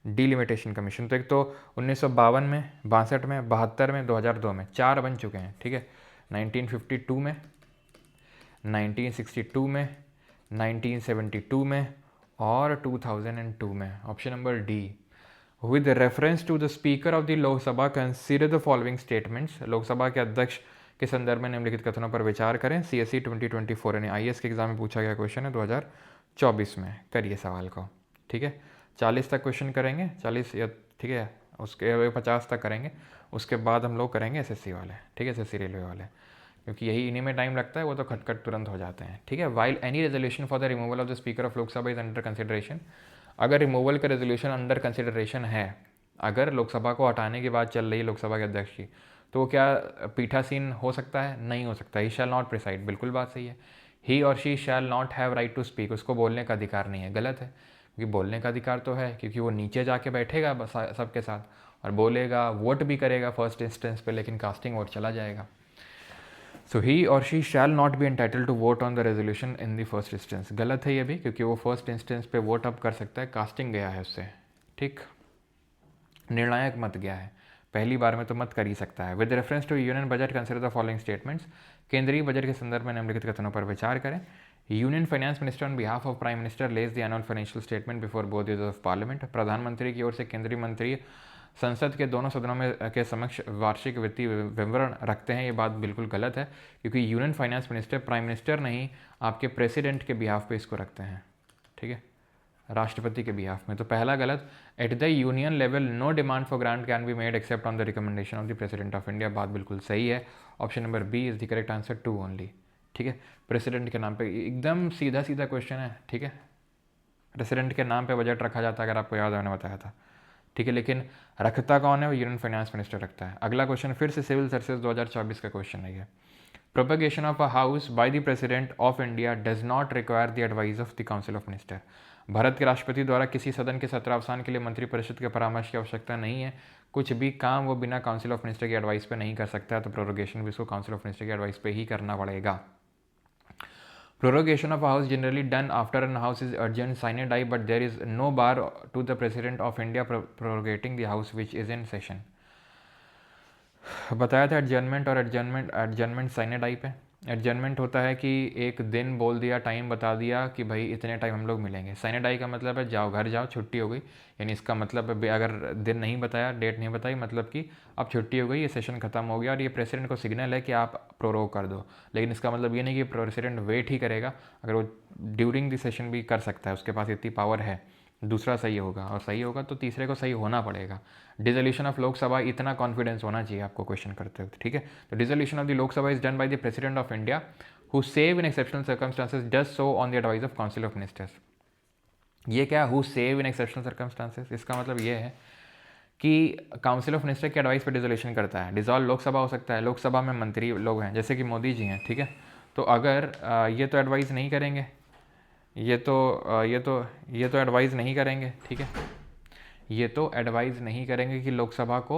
डिलिमिटेशन कमीशन तो एक तो 1952 में, 62 में, 72 में, 2002 में 4 बन चुके हैं। ठीक है, 1952 में, 1962 में, 1972 में और 2002 में। Option number D. With reference to the speaker of the Lok Sabha consider the following statements. Lok Sabha के अध्यक्ष के संदर्भ में निम्नलिखित कथनों पर विचार करें। CSE 2024 यानी IAS के एग्जाम में पूछा गया क्वेश्चन है 2024 में। करिए सवाल को। ठीक है, 40 तक क्वेश्चन करेंगे, 40 या ठीक है, उसके 50 तक करेंगे, उसके बाद हम लोग करेंगे SSC वाले। ठीक है, SSC रेलवे वाले, क्योंकि यही इन्हीं में टाइम लगता है, वो तो खटखट तुरंत हो जाते हैं। ठीक है, while any resolution for the removal of the speaker of Lok Sabha is under consideration. अगर रिमूवल का रेजोल्यूशन अंडर कंसिडरेशन है, अगर लोकसभा को हटाने की बात चल रही है लोकसभा के अध्यक्ष की, तो क्या पीठासीन हो सकता है? नहीं हो सकता। ही शैल नॉट प्रिसाइड, बिल्कुल बात सही है। He or she shall not have right to speak, उसको बोलने का अधिकार नहीं है, गलत है। क्योंकि बोलने का अधिकार तो है, क्योंकि वो नीचे जाके बैठेगा सबके साथ और बोलेगा, वोट भी करेगा फर्स्ट इंस्टेंस पे, लेकिन कास्टिंग वोट चला जाएगा। So he or she shall not be entitle to vote on the resolution in the first instance. गलत है ये भी, क्योंकि वो फर्स्ट इंस्टेंस पे वोट अप कर सकता है, कास्टिंग गया है उससे। ठीक, निर्णायक मत गया है, पहली बार में तो मत कर ही सकता है। With reference to union budget consider the following statements. केंद्रीय बजट के संदर्भ में निम्नलिखित कथनों पर विचार करें। Union finance minister on behalf of prime minister lays the annual financial statement before both houses of parliament. प्रधानमंत्री की ओर से केंद्रीय मंत्री संसद के दोनों सदनों में के समक्ष वार्षिक वित्तीय विवरण रखते हैं। ये बात बिल्कुल गलत है, क्योंकि union finance minister prime minister नहीं, आपके प्रेसिडेंट के बिहाफ पे इसको रखते हैं। ठीक है, राष्ट्रपति के बिहाफ में। तो पहला गलत। At the union level no demand for grant can be made except on the recommendation of the president of India. बात बिल्कुल सही है, option number B is the correct answer, 2 only. ठीक है, प्रेसिडेंट के नाम पे एकदम सीधा सीधा क्वेश्चन है। ठीक है, प्रेसिडेंट के नाम पे बजट रखा जाता है, अगर आपको याद है मैंने बताया था। ठीक है, लेकिन रखता कौन है? वो यूनियन फाइनेंस मिनिस्टर रखता है। अगला क्वेश्चन फिर से सिविल सर्विसेज 2024 का क्वेश्चन है ये। Propagation of a house by the president of India does not require the advice of the council of minister. Bharat के राष्ट्रपति द्वारा किसी सदन के सत्रावसान के लिए मंत्रिपरिषद के परामर्श की आवश्यकता नहीं है। कुछ भी काम वो बिना काउंसिल ऑफ मिनिस्टर की एडवाइस पे नहीं कर सकता है, तो प्रोरोगेशन भी उसको काउंसिल ऑफ मिनिस्टर की एडवाइस पे ही करना पड़ेगा। Prorogation of a house generally done after an house is urgent sine die, but there is no bar to the President of India prorogating the house which is in session. बताया था adjournment और adjournment sign die पे। Adjournment होता है कि एक दिन बोल दिया, टाइम बता दिया कि भाई इतने टाइम हम लोग मिलेंगे। साइन डाई का मतलब है जाओ घर जाओ, छुट्टी हो गई, यानी इसका मतलब है अगर दिन नहीं बताया, डेट नहीं बताई, मतलब कि अब छुट्टी हो गई, ये सेशन खत्म हो गया और ये प्रेसिडेंट को सिग्नल है कि आप प्रोरोग कर दो। लेकिन इसका मतलब ये नहीं कि प्रेसिडेंट वेट ही करेगा, अगर वो ड्यूरिंग द सेशन भी कर सकता है, उसके पास इतनी पावर है। दूसरा सही होगा, और सही होगा तो तीसरे को सही होना पड़ेगा। डिसोल्यूशन ऑफ लोकसभा, इतना कॉन्फिडेंस होना चाहिए आपको क्वेश्चन करते वक्त, ठीक है। तो dissolution of the Lok Sabha is done by the president of India who save in exceptional circumstances does so on the advice of council of ministers. ये क्या who save in exceptional circumstances, इसका मतलब ये है कि काउंसिल ऑफ मिनिस्टर की advice पर dissolution करता है। डिसॉल्व लोकसभा हो सकता है, लोकसभा में मंत्री लोग हैं जैसे कि मोदी जी हैं, ठीक है। तो अगर ये तो एडवाइस नहीं करेंगे, ये तो एडवाइस नहीं करेंगे, ठीक है, ये तो एडवाइस नहीं करेंगे कि लोकसभा को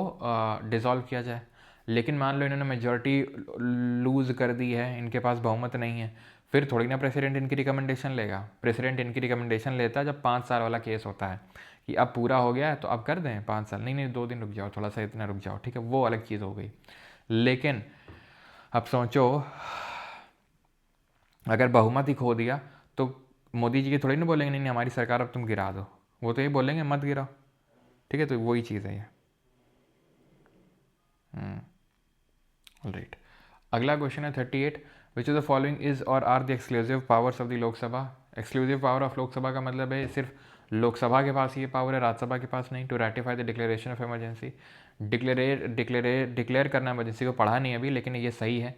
डिसॉल्व किया जाए। लेकिन मान लो इन्होंने मेजॉरिटी लूज़ कर दी है, इनके पास बहुमत नहीं है, फिर थोड़ी ना प्रेसिडेंट इनकी रिकमेंडेशन लेगा। प्रेसिडेंट इनकी रिकमेंडेशन लेता है जब 5 साल वाला केस होता है कि अब पूरा हो गया है तो अब कर दें 5 साल, नहीं 2 दिन रुक जाओ, थोड़ा सा इतना रुक जाओ, ठीक है, वो अलग चीज़ हो गई। लेकिन अब सोचो अगर बहुमत ही खो दिया तो मोदी जी के थोड़ी ना बोलेंगे नहीं हमारी सरकार अब तुम गिरा दो, वो तो ये बोलेंगे मत गिराओ, ठीक है। तो वही चीज़ है ये। राइट। अगला क्वेश्चन है 38, which of the following is और are the exclusive powers of the Lok Sabha. Exclusive power of Lok Sabha का मतलब है सिर्फ लोकसभा के पास ये पावर है, राज्यसभा के पास नहीं। To ratify the declaration of emergency, declare करना इमरजेंसी को पढ़ा नहीं अभी, लेकिन ये सही है,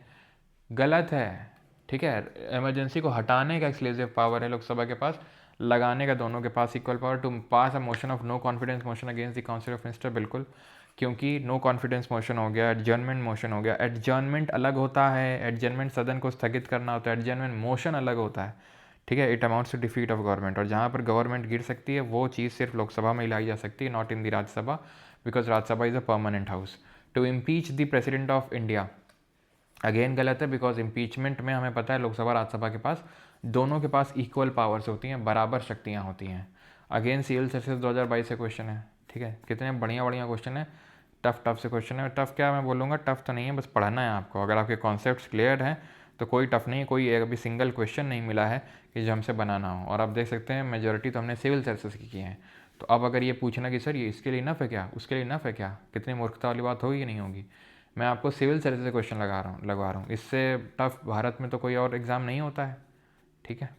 गलत है, ठीक है। इमरजेंसी को हटाने का एक्सक्लूसिव पावर है लोकसभा के पास, लगाने का दोनों के पास equal power. To pass a motion of no confidence motion against the council of minister, बिल्कुल, क्योंकि नो कॉन्फिडेंस मोशन हो गया, एडजर्नमेंट मोशन हो गया। एडजर्नमेंट अलग होता है, एडजर्नमेंट सदन को स्थगित करना होता है, एडजर्नमेंट मोशन अलग होता है, ठीक है। It amounts to defeat of government, और जहाँ पर गवर्नमेंट गिर सकती है वो चीज़ सिर्फ लोकसभा में लाई जा सकती है, not in the Rajya Sabha, because Rajya Sabha is a permanent house. To impeach the president of India, again गलत है, बिकॉज इम्पीचमेंट में हमें पता है लोकसभा राज्यसभा के पास दोनों के पास इक्वल पावर्स होती हैं, बराबर शक्तियाँ होती हैं। अगेन सिविल सर्विसेज 2022 से क्वेश्चन है, ठीक है। कितने बढ़िया क्वेश्चन है, टफ से क्वेश्चन है। टफ क्या मैं बोलूँगा, टफ तो नहीं है, बस पढ़ना है आपको। अगर आपके कॉन्सेप्ट्स क्लियर हैं तो कोई टफ नहीं, कोई अभी सिंगल क्वेश्चन नहीं मिला है कि जो हमसे बनाना हो। और आप देख सकते हैं मेजॉरिटी तो हमने सिविल सर्विसेज की है। तो अब अगर ये पूछना कि सर ये इसके लिए इनफ है क्या, उसके लिए इनफ है क्या, कितनी मूर्खता वाली बात होगी नहीं होगी। मैं आपको सिविल सर्विस से क्वेश्चन लगवा रहा हूँ, इससे टफ भारत में तो कोई और एग्ज़ाम नहीं होता है, ठीक है।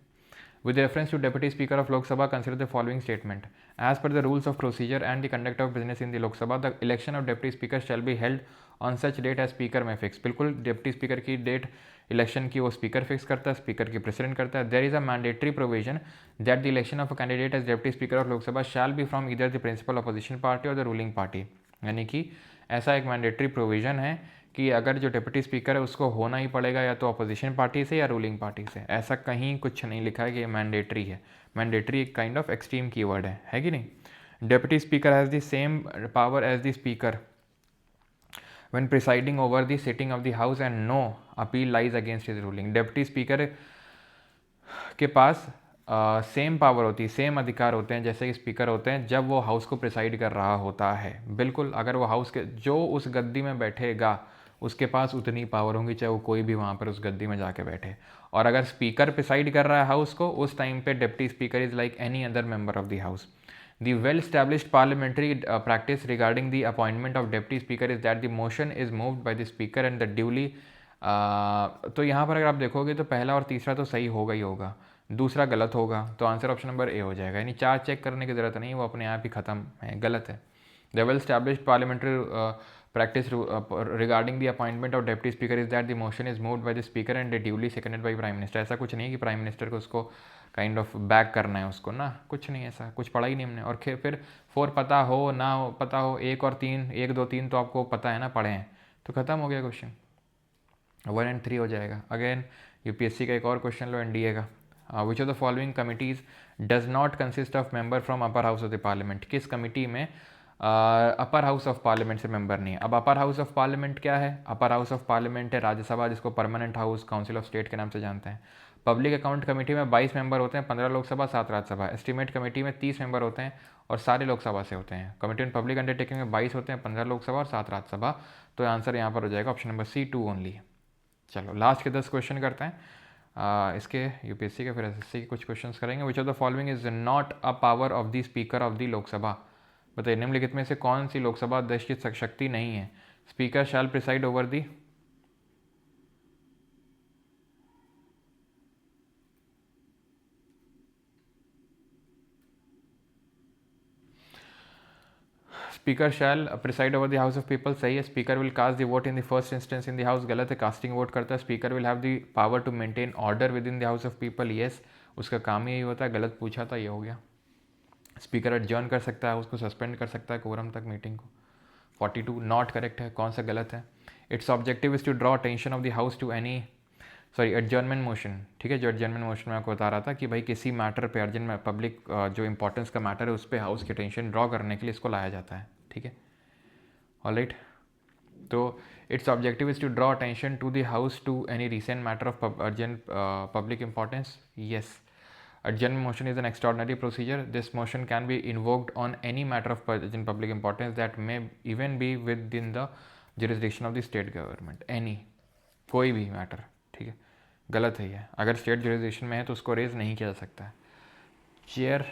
With reference to Deputy Speaker of Lok Sabha, consider the following statement. As per the rules of procedure and the conduct of business in the Lok Sabha, the election of Deputy Speaker shall be held on such date as Speaker may fix. बिल्कुल Deputy Speaker की date election की वो speaker fix करता है, speaker की president करता है। There is a mandatory provision that the election of a candidate as Deputy Speaker of Lok Sabha shall be from either the principal opposition party or the ruling party. यानी कि ऐसा एक mandatory provision है कि अगर जो deputy speaker है उसको होना ही पड़ेगा या तो अपोजिशन पार्टी से या रूलिंग पार्टी से। ऐसा कहीं कुछ नहीं लिखा है कि ये मैंडेटरी है। मैंडेटरी एक काइंड ऑफ एक्सट्रीम कीवर्ड है कि नहीं। Deputy speaker has the same power as the speaker when presiding over the sitting of the house and no appeal lies against his ruling. Deputy speaker के पास same power होती है, same अधिकार होते हैं जैसे कि स्पीकर होते हैं जब वो हाउस को प्रिसाइड कर रहा होता है। बिल्कुल, अगर वो हाउस के जो उस गद्दी में बैठेगा उसके पास उतनी पावर होंगी चाहे वो कोई भी वहाँ पर उस गद्दी में जाके बैठे। और अगर स्पीकर प्रिसाइड कर रहा है हाउस को, उस टाइम पे deputy speaker is like any other member of the house. The well established parliamentary practice regarding the appointment of deputy speaker is that the motion is moved by the speaker and the duly. तो यहाँ पर अगर आप देखोगे तो पहला और तीसरा तो सही होगा ही होगा, दूसरा गलत होगा, तो आंसर ऑप्शन नंबर ए हो जाएगा। यानी 4 चेक करने की ज़रूरत नहीं, वो अपने आप ही ख़त्म है, गलत है। The well established parliamentary practice regarding the appointment of deputy speaker is that the motion is moved by the speaker and duly seconded by prime minister. ऐसा कुछ नहीं है कि प्राइम मिनिस्टर को उसको काइंड ऑफ बैक करना है उसको ना, कुछ नहीं ऐसा, कुछ पढ़ा ही नहीं हमने। और फिर 4 पता हो ना हो, पता हो 1 और 3, 1 2 3 तो आपको पता है ना, पढ़े हैं, तो ख़त्म हो गया क्वेश्चन, 1 and 3 हो जाएगा। अगेन यूपीएससी का एक और क्वेश्चन लो, एनडीए का। विच of the following committees does not consist of member from upper house of the parliament? किस कमिटी में अपर हाउस ऑफ पार्लियामेंट से मेंबर नहीं है? अब अपर हाउस ऑफ पार्लियामेंट क्या है? अपर हाउस ऑफ पार्लियामेंट है राज्यसभा, जिसको permanent house council of state के नाम से जानते हैं। पब्लिक अकाउंट कमेटी में 22 मेंबर होते हैं, 15 लोकसभा 7 राज्यसभा। एस्टीमेट कमेटी में 30 मेंबर होते हैं और सारे लोकसभा से होते हैं। कमेटी ऑन पब्लिक अंडरटेकिंग में 22 होते हैं, 15 लोकसभा और 7 राज्यसभा। तो आंसर यहाँ पर हो जाएगा ऑप्शन नंबर सी, 2 ओनली। चलो लास्ट के 10 क्वेश्चन करते हैं इसके यूपीएससी के, फिर एसएससी के कुछ क्वेश्चन करेंगे। विच of the following is not a power of the speaker of the Lok Sabha? बताइए निम्नलिखित में से कौन सी लोकसभा अध्यक्ष की शक्ति नहीं है? Speaker shall preside over the, speaker shall preside over the house of people, सही है। Speaker will cast the vote in the first instance in the house, गलत है, कास्टिंग वोट करता है। Speaker will have the power to maintain order with in the house of people, yes, उसका काम ही यही होता है, गलत पूछा था, ये हो गया। स्पीकर एडजर्न कर सकता है, उसको सस्पेंड कर सकता है कोरम तक मीटिंग को। 42 नॉट करेक्ट है, कौन सा गलत है? Its objective is to draw attention of the house to any, sorry adjournment motion, ठीक है, जो एडजर्नमेंट मोशन में आपको बता रहा था कि भाई किसी मैटर पे अर्जेंट में पब्लिक जो इंपॉर्टेंस का मैटर है उस पर हाउस की अटेंशन ड्रॉ करने के लिए इसको लाया जाता है, ठीक है, ऑलराइट। तो its objective is to draw attention to the house to any recent matter of urgent public importance, yes. Adjournment motion is an extraordinary procedure. This motion can be invoked on any matter of urgent public importance that may even be within the jurisdiction of the state government. Any, कोई भी matter, ठीक है, गलत है ये। अगर state jurisdiction में है तो उसको रेज नहीं किया जा सकता है। चेयर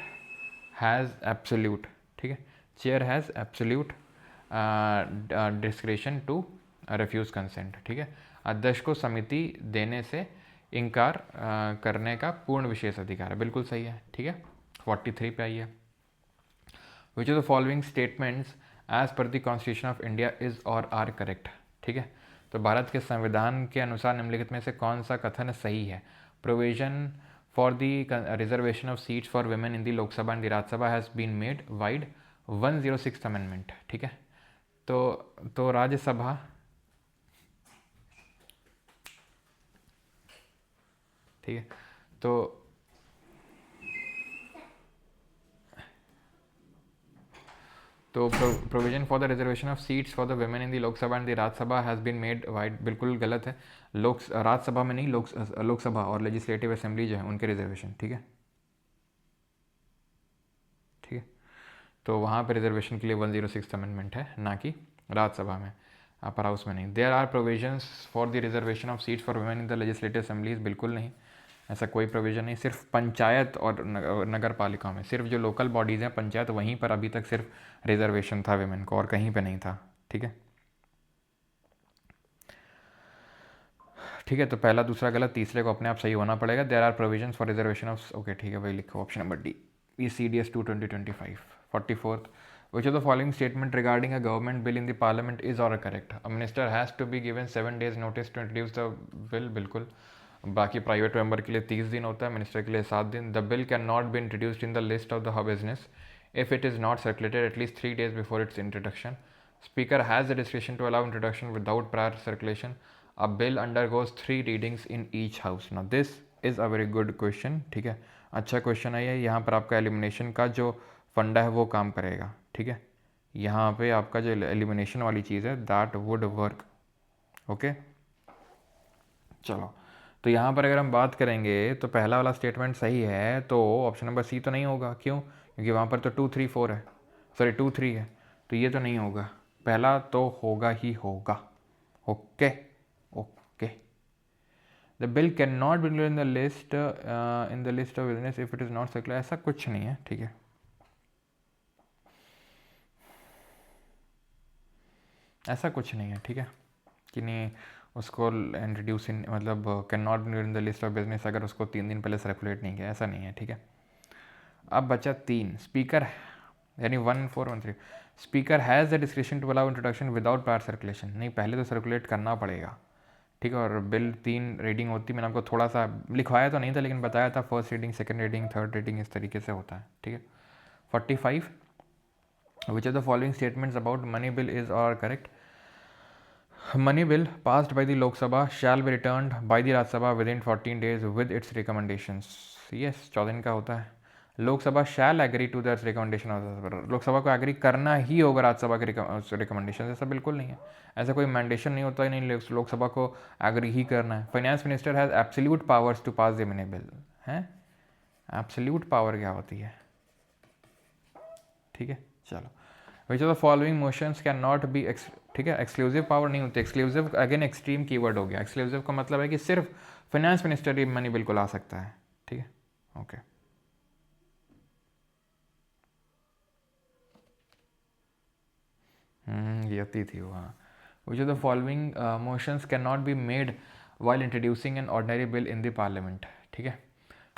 हैज़ एब्सोल्यूट, ठीक है, chair has absolute discretion to refuse consent, ठीक है। अध्यक्ष को समिति देने से इनकार करने का पूर्ण विशेष अधिकार है, बिल्कुल सही है, ठीक है। 43 पे आई है। Which of the following statements as per the constitution of India is और आर करेक्ट, ठीक है। तो भारत के संविधान के अनुसार निम्नलिखित में से कौन सा कथन सही है? Provision for the reservation of seats for women in the Lok Sabha and the Rajya Sabha has been made wide, 106th amendment, ठीक है। तो राज्यसभा, ठीक है, तो provision for the reservation of seats for the women in the Lok Sabha and the Rajya Sabha has been made wide, बिल्कुल गलत है। राज्यसभा में नहीं, लोकसभा और लेजिस्लेटिव असेंबली जो है उनके रिजर्वेशन, ठीक है, ठीक है। तो वहाँ पर रिजर्वेशन के लिए 106th अमेंडमेंट है, ना कि राज्यसभा में, अपर हाउस में नहीं। There are provisions for the reservation of seats for women in the legislative assemblies, बिल्कुल नहीं, ऐसा कोई प्रोविज़न नहीं। सिर्फ पंचायत और नगर पालिका में, सिर्फ जो लोकल बॉडीज़ हैं पंचायत, वहीं पर अभी तक सिर्फ रिजर्वेशन था वुमेन को, और कहीं पे नहीं था, ठीक है, ठीक है। तो पहला दूसरा गलत, तीसरे को अपने आप सही होना पड़ेगा। There are provisions for reservation of, okay ठीक है, वही लिखो, option number D, ECDS 2/2025। 44th, which of the following statement regarding a government bill in the parliament is or correct? A minister has to be given 7 days notice to introduce the bill, बिल्कुल। बाकी private member के लिए 30 दिन होता है, minister के लिए 7 दिन। The bill can not be introduced in the list of the business if it is not circulated at least 3 days before its introduction. Speaker has the description to allow introduction without prior circulation. A bill undergoes 3 readings in each house. Now this is a very good question, ठीक है, अच्छा question है ये। यहाँ पर आपका elimination का जो फंडा है वो काम करेगा, ठीक है, यहाँ पे आपका जो एलिमिनेशन वाली चीज़ है दैट वुड वर्क, ओके। चलो, तो यहाँ पर अगर हम बात करेंगे तो पहला वाला स्टेटमेंट सही है, तो ऑप्शन नंबर सी तो नहीं होगा, क्यों? क्योंकि वहाँ पर तो 2, 3, 4 है, सॉरी 2, 3 है, तो ये तो नहीं होगा, पहला तो होगा ही होगा, okay okay. The bill can not be in the list of business if it is not circular, ऐसा कुछ नहीं है, ठीक है, ऐसा कुछ नहीं है, ठीक है, कि नहीं उसको इंट्रोड्यूस इन, मतलब can not be in the list of business अगर उसको 3 दिन पहले सर्कुलेट नहीं किया, ऐसा नहीं है, ठीक है। अब बचा 3, स्पीकर यानी 1, 4, 1, 3। Speaker has the description to allow introduction without prior circulation, नहीं पहले तो सर्कुलेट करना पड़ेगा, ठीक है। और बिल 3 रीडिंग होती, मैंने आपको थोड़ा सा लिखवाया तो नहीं था लेकिन बताया था, first reading, second reading, third reading, इस तरीके से होता है, ठीक है। 45, which of the following statements about money bill is are correct? Money bill passed by the Lok Sabha shall be returned by the Rajya Sabha within 14 days with its recommendations. Yes, 14 दिन का होता है। Lok Sabha shall agree to the recommendation of, Lok Sabha को agree करना ही होगा राज्यसभा के recommendation, ऐसा बिल्कुल नहीं है, ऐसा कोई मैंडेशन नहीं होता ही नहीं, लोकसभा को एग्री ही करना है। Finance minister has absolute powers to pass the money bill, है एब्सोल्यूट पावर क्या होती है, ठीक है। चलो, which of the following motions can not be, ठीक है, एक्सक्लूसिव पावर नहीं होती, एक्सक्लूसिव अगेन एक्सट्रीम कीवर्ड हो गया, एक्सक्लूसिव का मतलब है कि सिर्फ फाइनेंस मिनिस्टर ही मनी बिल को ला सकता है, ठीक है, ओके। ये अति थी वो, हाँ। विच of the following motions can not be made while introducing an ordinary bill in the parliament, ठीक है।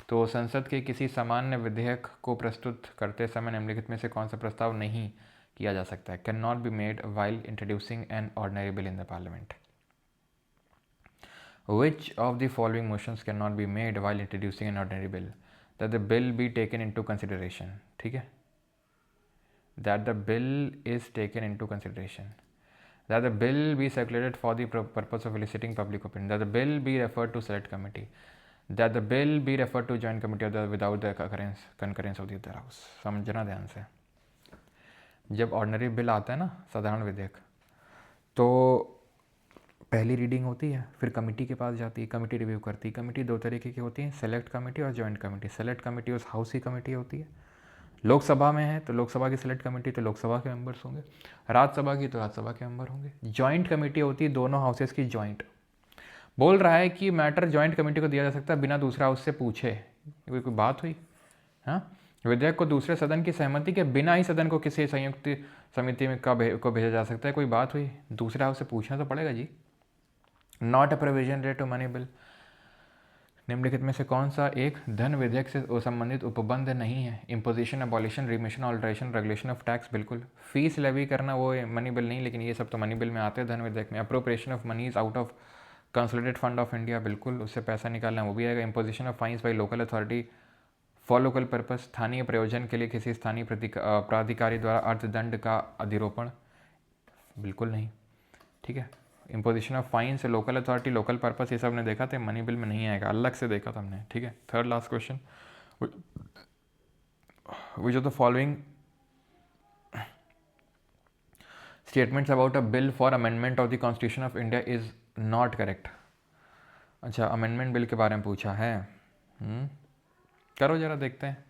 तो संसद के किसी सामान्य विधेयक को प्रस्तुत करते समय निम्नलिखित में से कौन सा प्रस्ताव नहीं किया जा सकता है? Can not be made while introducing an ordinary bill in the parliament. Which of the following motions can not be made while introducing an ordinary bill? That the bill be taken into consideration, ठीक है, that the bill is taken into consideration, that the bill be circulated for the purpose of eliciting public opinion, that the bill be referred to select committee, that the bill be referred to joint committee of the without the concurrence of the other house। समझना ध्यान से, जब ordinary bill आता है ना, साधारण विधेयक, तो पहली रीडिंग होती है, फिर कमेटी के पास जाती है, कमेटी रिव्यू करती है। कमेटी दो तरीके की होती है, सेलेक्ट कमेटी और जॉइंट कमेटी। सेलेक्ट कमेटी उस हाउस की कमेटी होती है, लोकसभा में है तो लोकसभा की सेलेक्ट कमेटी तो लोकसभा के मेंबर्स होंगे, राज्यसभा की तो राज्यसभा के मेंबर होंगे। जॉइंट कमेटी होती है दोनों हाउसेस की जॉइंट। बोल रहा है कि मैटर जॉइंट कमेटी को दिया जा सकता है बिना दूसरा हाउस से पूछे, कोई बात हुई? हाँ, विधेयक को दूसरे सदन की सहमति के बिना ही सदन को किसी संयुक्त समिति में को भेजा जा सकता है, कोई बात हुई? दूसरे हाउस से पूछना तो पड़ेगा जी। Not a provision related to money bill, निम्नलिखित में से कौन सा एक धन विधेयक से संबंधित उपबंध नहीं है? Imposition, abolition, remission, alteration, regulation of tax, बिल्कुल। फीस लेवी करना वो मनी बिल नहीं, लेकिन ये सब तो मनी बिल में आते हैं धन विधेयक में। Appropriation of moneys out of consolidated fund of India, बिल्कुल, उससे पैसा निकालना वो भी आएगा। Imposition of fines by local authority for local purpose, स्थानीय प्रयोजन के लिए किसी स्थानीय प्राधिकारी द्वारा अर्थदंड का अधिरोपण, बिल्कुल नहीं, ठीक है। इम्पोजिशन ऑफ फाइन से लोकल अथॉरिटी, लोकल पर्पस, ये सब ने देखा था, मनी बिल में नहीं आएगा, अलग से देखा था हमने, ठीक है। Third last question, which of the following statements about a bill for amendment of the constitution of India is not correct? अच्छा, अमेंडमेंट बिल के बारे में पूछा है, करो जरा देखते हैं।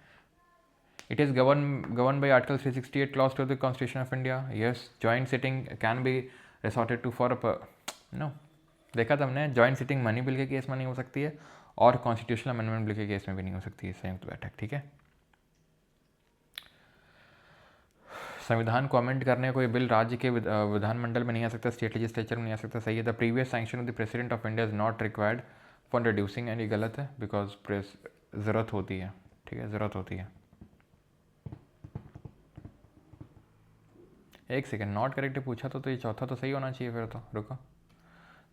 It is governed by Article 368 clause to the Constitution of India. Yes, joint sitting can be resorted to for no, देखा था हमने, जॉइंट सिटिंग मनी बिल के केस में नहीं हो सकती है और कॉन्स्टिट्यूशनल अमेंडमेंट बिल के केस में भी नहीं हो सकती है संयुक्त बैठक, ठीक है। संविधान को अमेंड करने कोई बिल राज्य के विधानमंडल में नहीं आ सकता, स्टेट लेजिस्लेचर में नहीं आ सकता, सही है। The previous sanction of the president of India is not required for introducing and, ये गलत है, बिकॉज ज़रूरत होती है, ठीक है, ज़रूरत होती है। एक सेकेंड, नॉट करेक्ट पूछा तो ये चौथा तो सही होना चाहिए फिर तो, रुको।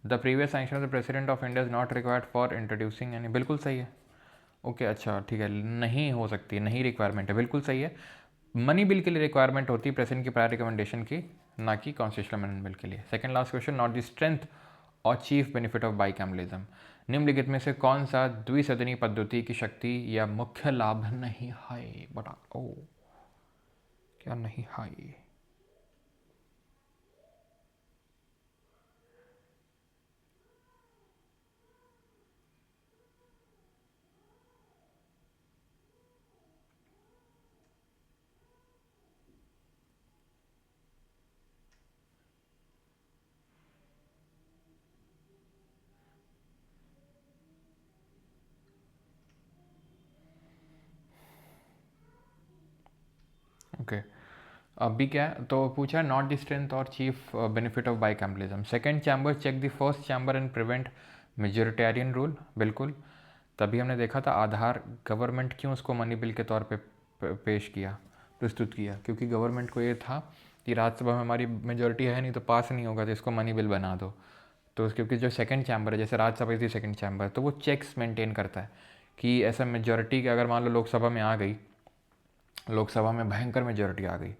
The previous sanction of the president of India is not required for introducing any, बिल्कुल सही है, ओके। अच्छा ठीक है, नहीं हो सकती है, नहीं रिक्वायरमेंट है, बिल्कुल सही है। मनी बिल के लिए रिक्वायरमेंट होती है प्रेसिडेंट की प्रायर रिकमेंडेशन की, ना कि कॉन्स्टिट्यूशनल अमेंडमेंट बिल के लिए। Second last question, not the strength और चीफ बेनिफिट ऑफ बाइकैमलिज्म, निम्नलिखित में से कौन सा द्विसदनीय पद्धति की शक्ति या मुख्य लाभ नहीं है? बता ओ क्या नहीं है? ओके, अभी क्या तो पूछा, नॉट द स्ट्रेंथ और chief benefit of bicameralism. Second chamber check the first chamber and prevent majoritarian rule, बिल्कुल। तभी हमने देखा था आधार, गवर्नमेंट क्यों उसको मनी बिल के तौर पे पेश किया, प्रस्तुत किया, क्योंकि गवर्नमेंट को ये था कि राज्यसभा में हमारी मेजोरिटी है नहीं तो पास नहीं होगा, तो इसको मनी बिल बना दो। तो क्योंकि जो सेकंड चैम्बर है, जैसे राज्यसभा इसी सेकंड चैम्बर, तो वो चेक्स मेंटेन करता है कि ऐसा मेजोरिटी, अगर मान लो लोकसभा में आ गई, लोकसभा में भयंकर मेजोरिटी आ गई,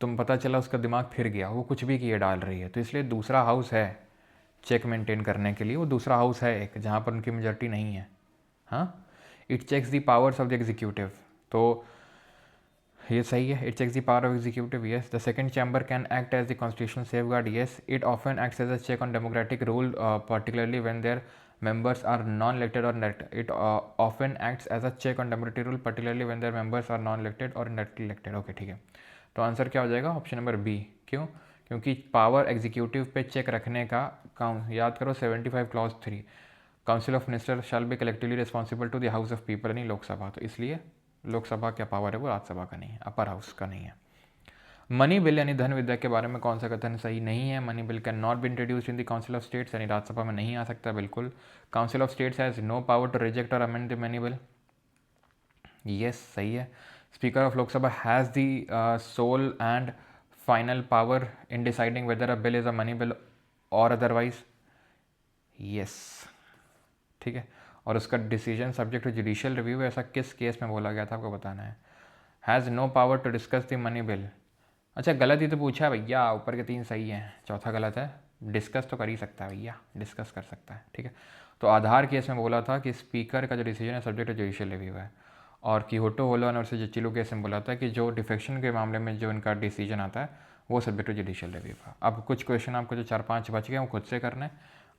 तुम पता चला उसका दिमाग फिर गया, वो कुछ भी किए डाल रही है, तो इसलिए दूसरा हाउस है चेक मेंटेन करने के लिए, वो दूसरा हाउस है एक जहाँ पर उनकी मेजोरिटी नहीं है। हाँ, it checks the powers of the executive, तो ये सही है, it checks the power of executive. Yes, the second chamber can act as the constitutional safeguard. Yes, it often acts as a check on democratic rule, particularly when their members are non-elected or net. It often acts as a check on democratic rule, particularly when their members are non-elected or net elected. Okay, ठीक है, तो answer क्या हो जाएगा? Option number B. क्यों? क्योंकि power executive पे check रखने का काम, याद करो 75 clause 3, council of minister shall be collectively responsible to the house of people, यानी लोकसभा, तो इसलिए लोकसभा क्या पावर है वो राज्यसभा का नहीं है, अपर हाउस का नहीं है। मनी बिल यानी धन विधेयक के बारे में कौन सा कथन सही नहीं है? Money bill can not be introduced in the council of states, यानी राज्यसभा में नहीं आ सकता, बिल्कुल। Council of states has no power to reject और amend the money bill, yes सही है। Speaker of Lok Sabha has the sole and final power in deciding whether a bill is a money bill और अदरवाइज, यस, ठीक है। और उसका decision subject to judicial review, ऐसा किस केस में बोला गया था आपको बताना है। Has no power to discuss the money bill, अच्छा गलत ही तो पूछा है भैया, ऊपर के 3 सही हैं, चौथा गलत है। डिस्कस तो कर ही सकता है भैया, डिस्कस कर सकता है, ठीक है। तो आधार केस में बोला था कि स्पीकर का जो डिसीजन है सब्जेक्ट टू जुडिशियल रिव्यू है, और कीहोटो होलोन और चिलो केस में बोला था कि जो डिफेक्शन के मामले में जो इनका डिसीजन आता है वो सब्जेक्ट टू जुडिशियल रिव्यू का। अब कुछ क्वेश्चन आपको जो 4-5 बच गए वो खुद से करना है।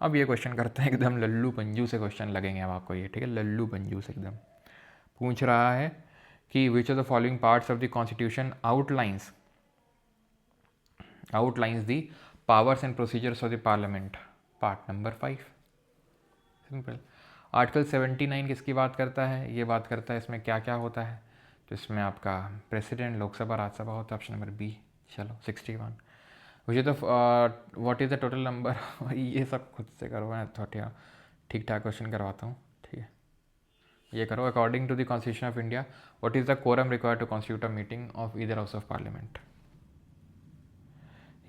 अब ये क्वेश्चन करते हैं, एकदम लल्लू पंजू से क्वेश्चन लगेंगे अब आपको ये, ठीक है, लल्लू पंजू से एकदम। पूछ रहा है कि विच of the following parts of the constitution outlines the powers and procedures of the parliament, part number 5, simple. Article 79 किसकी बात करता है? ये बात करता है इसमें क्या क्या होता है, तो इसमें आपका प्रेसिडेंट, लोकसभा, राज्यसभा होता है, ऑप्शन नंबर बी। चलो 61, मुझे तो what is the total number ये सब खुद से करो, मैं थोड़ा ठीक ठाक क्वेश्चन करवाता हूँ, ठीक है। ये करो, according to the constitution of India what is the quorum required to constitute a meeting of either house of parliament.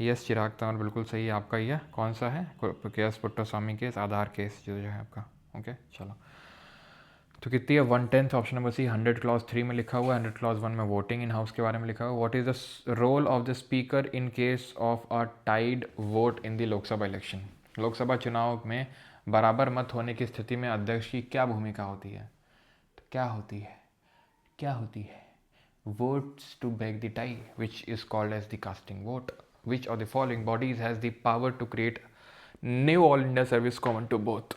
Yes Chirag Tanwar बिल्कुल सही है आपका, ये कौन सा है? KS Puttaswamy case, Aadhaar case जो है आपका, ओके चलो। तो कितनी है? 1/10, ऑप्शन नंबर सी। 100 क्लॉज 3 में लिखा हुआ है, 100 क्लॉज 1 में वोटिंग इन हाउस के बारे में लिखा हुआ है। What is the role of the speaker in case of a tied vote in the Lok Sabha election, Lok Sabha चुनाव में बराबर मत होने की स्थिति में अध्यक्ष की क्या भूमिका होती है? तो क्या होती है, क्या होती है? Votes to break the tie which is called as the casting vote. Which of the following bodies has the power to create new all India service common to both?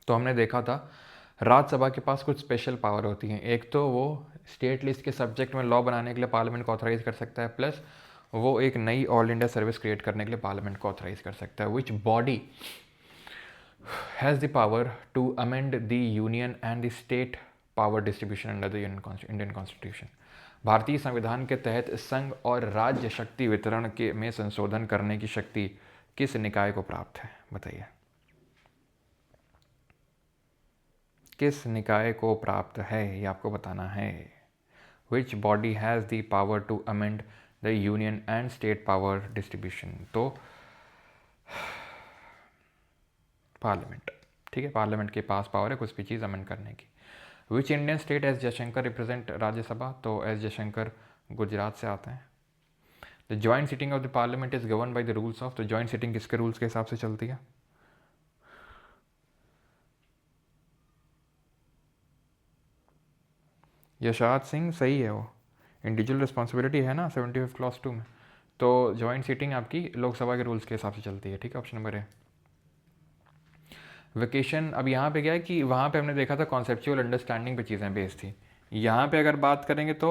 तो हमने देखा था राज्यसभा के पास कुछ स्पेशल पावर होती हैं। एक तो वो स्टेट लिस्ट के सब्जेक्ट में लॉ बनाने के लिए पार्लियामेंट को ऑथराइज कर सकता है, प्लस वो एक नई ऑल इंडिया सर्विस क्रिएट करने के लिए पार्लियामेंट को ऑथराइज कर सकता है। Which body has the power to amend the union and the state power distribution under the Indian constitution. भारतीय संविधान के तहत संघ और राज्य शक्ति वितरण के में संशोधन करने की शक्ति किस निकाय को प्राप्त है? बताइए, किस निकाय को प्राप्त है, ये आपको बताना है। Which body has the power to amend the union and state power distribution? तो पार्लियामेंट, ठीक है, पार्लियामेंट के पास पावर है कुछ भी चीज़ अमेंड करने की। Which Indian state S Jaishankar represent Rajya Sabha? तो एस जयशंकर गुजरात से आते हैं। The joint sitting of the parliament is govern by the rules of, तो जॉइंट सिटिंग किसके रूल्स के हिसाब से चलती है? यशराज सिंह सही है, वो इंडिविजुअल रिस्पॉन्सिबिलिटी है ना 75 क्लॉज 2 में, तो जॉइंट सीटिंग आपकी लोकसभा के रूल्स के हिसाब से चलती है, ठीक है, ऑप्शन नंबर है। वेकेशन, अब यहाँ पे क्या है कि वहाँ पे हमने देखा था कॉन्सेप्चुअल अंडरस्टैंडिंग पे चीज़ें बेस्ड थी। यहाँ पे अगर बात करेंगे तो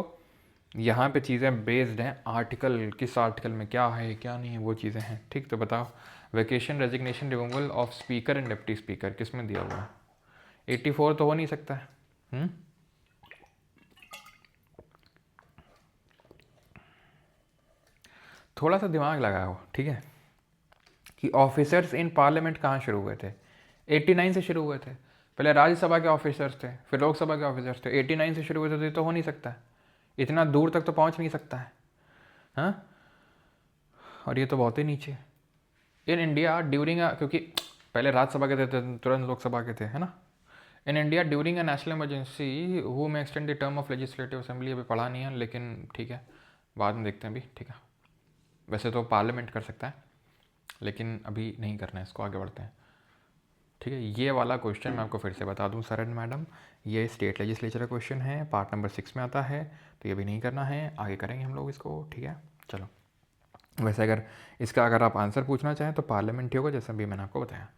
यहाँ पे चीज़ें बेस्ड हैं आर्टिकल, किस आर्टिकल में क्या है क्या नहीं है वो चीज़ें हैं, ठीक। तो बताओ, vacation, resignation, removal of speaker and deputy speaker किस में दिया हुआ है? 84 तो हो नहीं सकता है। थोड़ा सा दिमाग लगाओ, ठीक है, कि ऑफिसर्स इन पार्लियामेंट कहाँ शुरू हुए थे? 89 से शुरू हुए थे, पहले राज्यसभा के ऑफिसर्स थे, फिर लोकसभा के ऑफिसर्स थे, 89 से शुरू हुए थे, तो हो नहीं सकता है, इतना दूर तक तो पहुंच नहीं सकता है। हाँ, और ये तो बहुत ही नीचे। इन इंडिया ड्यूरिंग क्योंकि पहले राज्यसभा के थे, तुरंत लोकसभा के थे, है ना। In India during a national emergency who may extend the term of legislative assembly, अभी पढ़ा नहीं है लेकिन ठीक है, बाद में देखते हैं अभी, ठीक है। वैसे तो पार्लियामेंट कर सकता है, लेकिन अभी नहीं करना है, इसको आगे बढ़ते हैं, ठीक है। ये वाला क्वेश्चन मैं आपको फिर से बता दूं सर एंड मैडम, ये स्टेट लेजिस्लेचर का क्वेश्चन है, पार्ट नंबर 6 में आता है, तो ये भी नहीं करना है, आगे करेंगे हम लोग इसको, ठीक है। चलो, वैसे अगर आप आंसर पूछना चाहें तो पार्लियामेंट ही होगा, जैसा भी मैंने आपको बताया।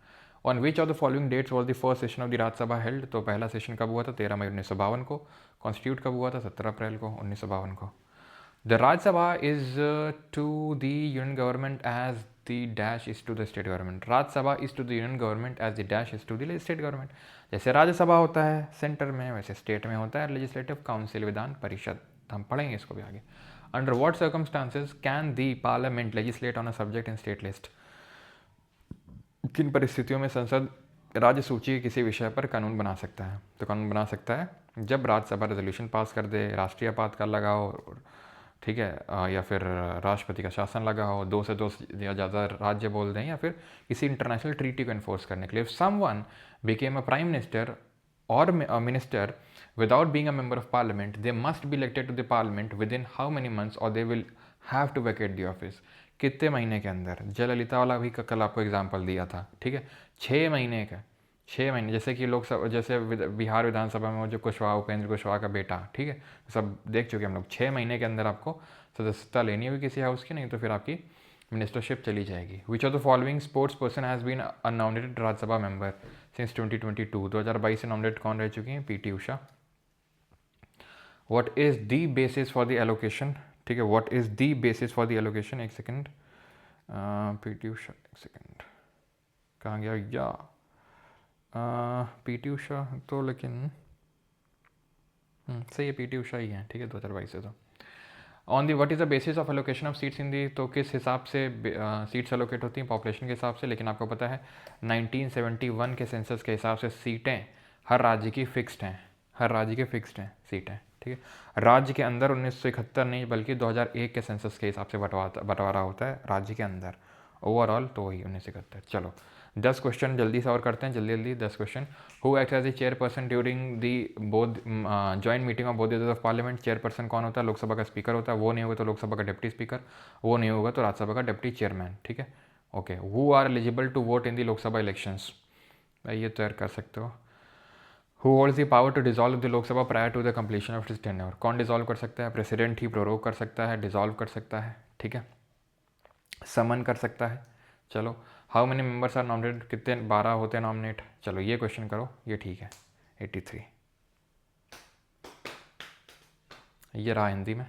On which of the following dates was the first session of the Rajya Sabha held, तो पहला सेशन कब हुआ था, 13 मई 1952 को। कॉन्स्टिट्यूट कब हुआ था, 17 अप्रैल को 1952 को। The Rajya Sabha is to the union government as the dash is to the state government, Rajya Sabha is to the union government as the dash is to the state government. जैसे राज्यसभा होता है सेंटर में, वैसे स्टेट में होता है लेजिस्लेटिव काउंसिल, विधान परिषद। हम पढ़ेंगे इसको भी आगे। Under what circumstances can the parliament legislate on a subject in state list, किन परिस्थितियों में संसद राज्य सूची के किसी विषय पर कानून बना सकता है, तो कानून बना सकता है जब राज्यसभा रेजोल्यूशन पास कर दे, राष्ट्रीय आपातकाल लगा हो, ठीक है, या फिर राष्ट्रपति का शासन लगा हो, 2 से 2 या ज़्यादा राज्य बोल दें, या फिर किसी इंटरनेशनल ट्रीटी को इन्फोर्स करने के लिए। If someone became a prime minister और minister without being a member of parliament, they must be elected to the parliament within how many months or they will have to vacate the office, कितने महीने के अंदर। जयललिता वाला भी कल आपको example दिया था, ठीक है, 6 महीने का, 6 महीने। जैसे कि लोकसभा, जैसे बिहार विधानसभा में वो जो कुशवाहा, उपेंद्र कुशवाहा का बेटा, ठीक है, सब देख चुके हम लोग, 6 महीने के अंदर आपको सदस्यता लेनी होगी किसी हाउस की, नहीं तो फिर आपकी मिनिस्टरशिप चली जाएगी। Which of the following sports person has been a nominated Rajya Sabha member since 2022, 2022 से नॉमिनेट कौन रह चुकी हैं, PT Usha. What is the basis for the allocation, ठीक है, what is the basis for the allocation, एक सेकेंड, पीटी उषा, एक सेकेंड, कहाँ गया या पीटी उषा तो, लेकिन सही है, पीटी उषा ही है, ठीक है, 2022 से। तो on the what is the basis of allocation of seats in the, तो किस हिसाब से सीट्स एलोकेट होती हैं, पॉपुलेशन के हिसाब से। लेकिन आपको पता है 1971 के सेंसस के हिसाब से सीटें हर राज्य की फिक्स्ड हैं, हर राज्य के फिक्स्ड हैं सीटें, ठीक है। राज्य के अंदर 1971 नहीं बल्कि 2001 के सेंसस के हिसाब से बंटवारा होता है राज्य के अंदर, ओवरऑल तो वही 1971। चलो 10 क्वेश्चन जल्दी से और करते हैं, जल्दी 10 question. Who act as a chairperson during the both joint meeting of both houses of parliament, chairperson कौन होता है, लोकसभा का स्पीकर होता है, वो नहीं होगा तो लोकसभा का डिप्टी स्पीकर, वो नहीं होगा तो राज्यसभा का डिप्टी चेयरमैन, ठीक है, okay. Who are eligible to vote in the Lok Sabha elections, ये तैयार कर सकते हो। Who holds the power to dissolve the Lok Sabha prior to the completion of his tenure, कौन डिजॉल्व कर सकता है, प्रेसिडेंट ही प्रोरोग कर सकता है, डिजॉल्व कर सकता है, ठीक है, समन कर सकता है। चलो, how many members are nominated, कितने 12 होते हैं नॉमिनेट। चलो ये क्वेश्चन करो, ये ठीक है, 83, ये रहा हिंदी में।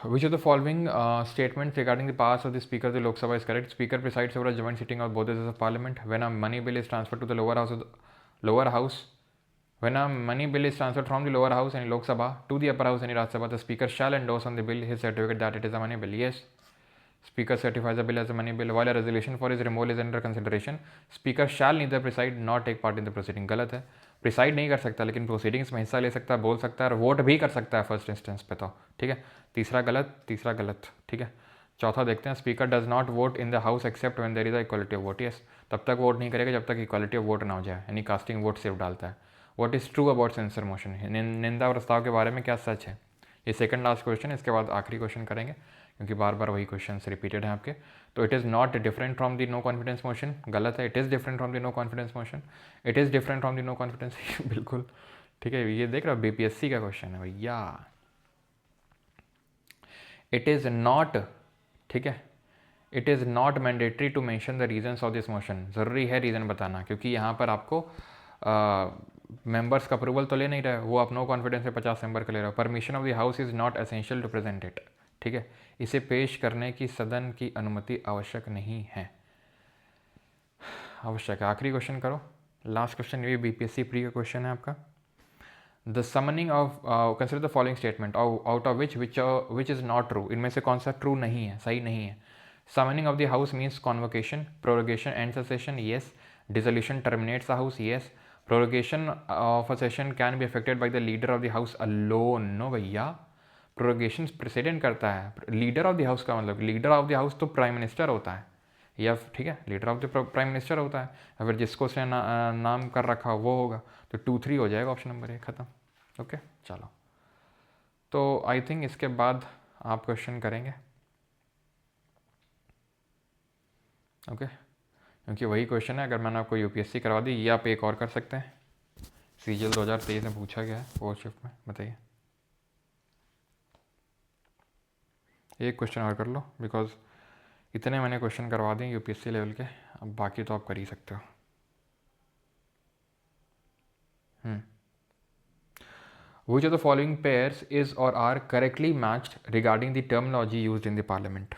Which of the following statements regarding the powers of the Speaker of the Lok Sabha is correct? Speaker presides over a joint sitting of both houses of Parliament. When a money bill is transferred to the lower house, when a money bill is transferred from the lower house any Lok Sabha to the upper house any Rajya Sabha, the Speaker shall endorse on the bill his certificate that it is a money bill. Yes, Speaker certifies the bill as a money bill. While a resolution for his removal is under consideration, Speaker shall neither preside nor take part in the proceeding. गलत है, preside नहीं कर सकता लेकिन proceedings में हिस्सा ले सकता है, बोल सकता है और वोट भी कर सकता है फर्स्ट इंस्टेंस पे, तो ठीक है। तीसरा गलत, ठीक है। चौथा देखते हैं, speaker does not vote in the house except when there is equality of vote. Yes, तब तक वोट नहीं करेगा जब तक इक्वालिटी ऑफ वोट ना हो जाए, यानी कास्टिंग वोट सिर्फ डालता है। What is true about censure motion, निंदा प्रस्ताव के बारे में क्या सच है। ये सेकंड लास्ट क्वेश्चन है, इसके बाद आखिरी क्वेश्चन करेंगे क्योंकि बार बार वही क्वेश्चन रिपीटेड हैं आपके। तो it is not different from the no confidence motion, गलत है। It is different from the no confidence motion, it is different from the no confidence, बिल्कुल ठीक है। ये देख रहा बीपीएससी का क्वेश्चन है भैया। इट इज़ नॉट, ठीक है, it is not mandatory to mention the reasons of this motion. ज़रूरी है रीज़न बताना क्योंकि यहाँ पर आपको मेंबर्स का अप्रूवल तो ले नहीं रहे, वो आप नो कॉन्फिडेंस में 50 मेंबर का ले रहे हो। Permission of the house is not essential to present it, ठीक है, इसे पेश करने की सदन की अनुमति आवश्यक नहीं है, आवश्यक है। आखिरी क्वेश्चन करो, लास्ट क्वेश्चन, ये बीपीएससी प्री का क्वेश्चन है आपका। The summoning of consider the following statement out of which is not true, इनमें से कौन सा ट्रू नहीं है, सही नहीं है। Summoning of the house means convocation. Prorogation ends a session, yes. Dissolution terminates a house, yes. Prorogation of a session can be effected by the leader of the house alone. No भैया, prorogation president करता है। Leader of the house का मतलब, leader of the house तो prime minister होता है, या ठीक है, leader of the prime minister होता है, या फिर जिसको उसने नाम कर रखा वो होगा। तो 2-3 हो जाएगा, ऑप्शन नंबर 1 ख़त्म। ओके चलो, तो आई थिंक इसके बाद आप क्वेश्चन करेंगे। ओके क्योंकि वही क्वेश्चन है, अगर मैंने आपको यूपीएससी करवा दी, ये आप एक और कर सकते हैं। सीजीएल 2023 में पूछा गया है 4th शिफ्ट में, बताइए। एक क्वेश्चन और कर लो, बिकॉज इतने मैंने क्वेश्चन करवा दिए यूपीएससी लेवल के, अब बाकी तो आप कर ही सकते हो। Which of the following pairs is or are correctly matched regarding the terminology used in the parliament?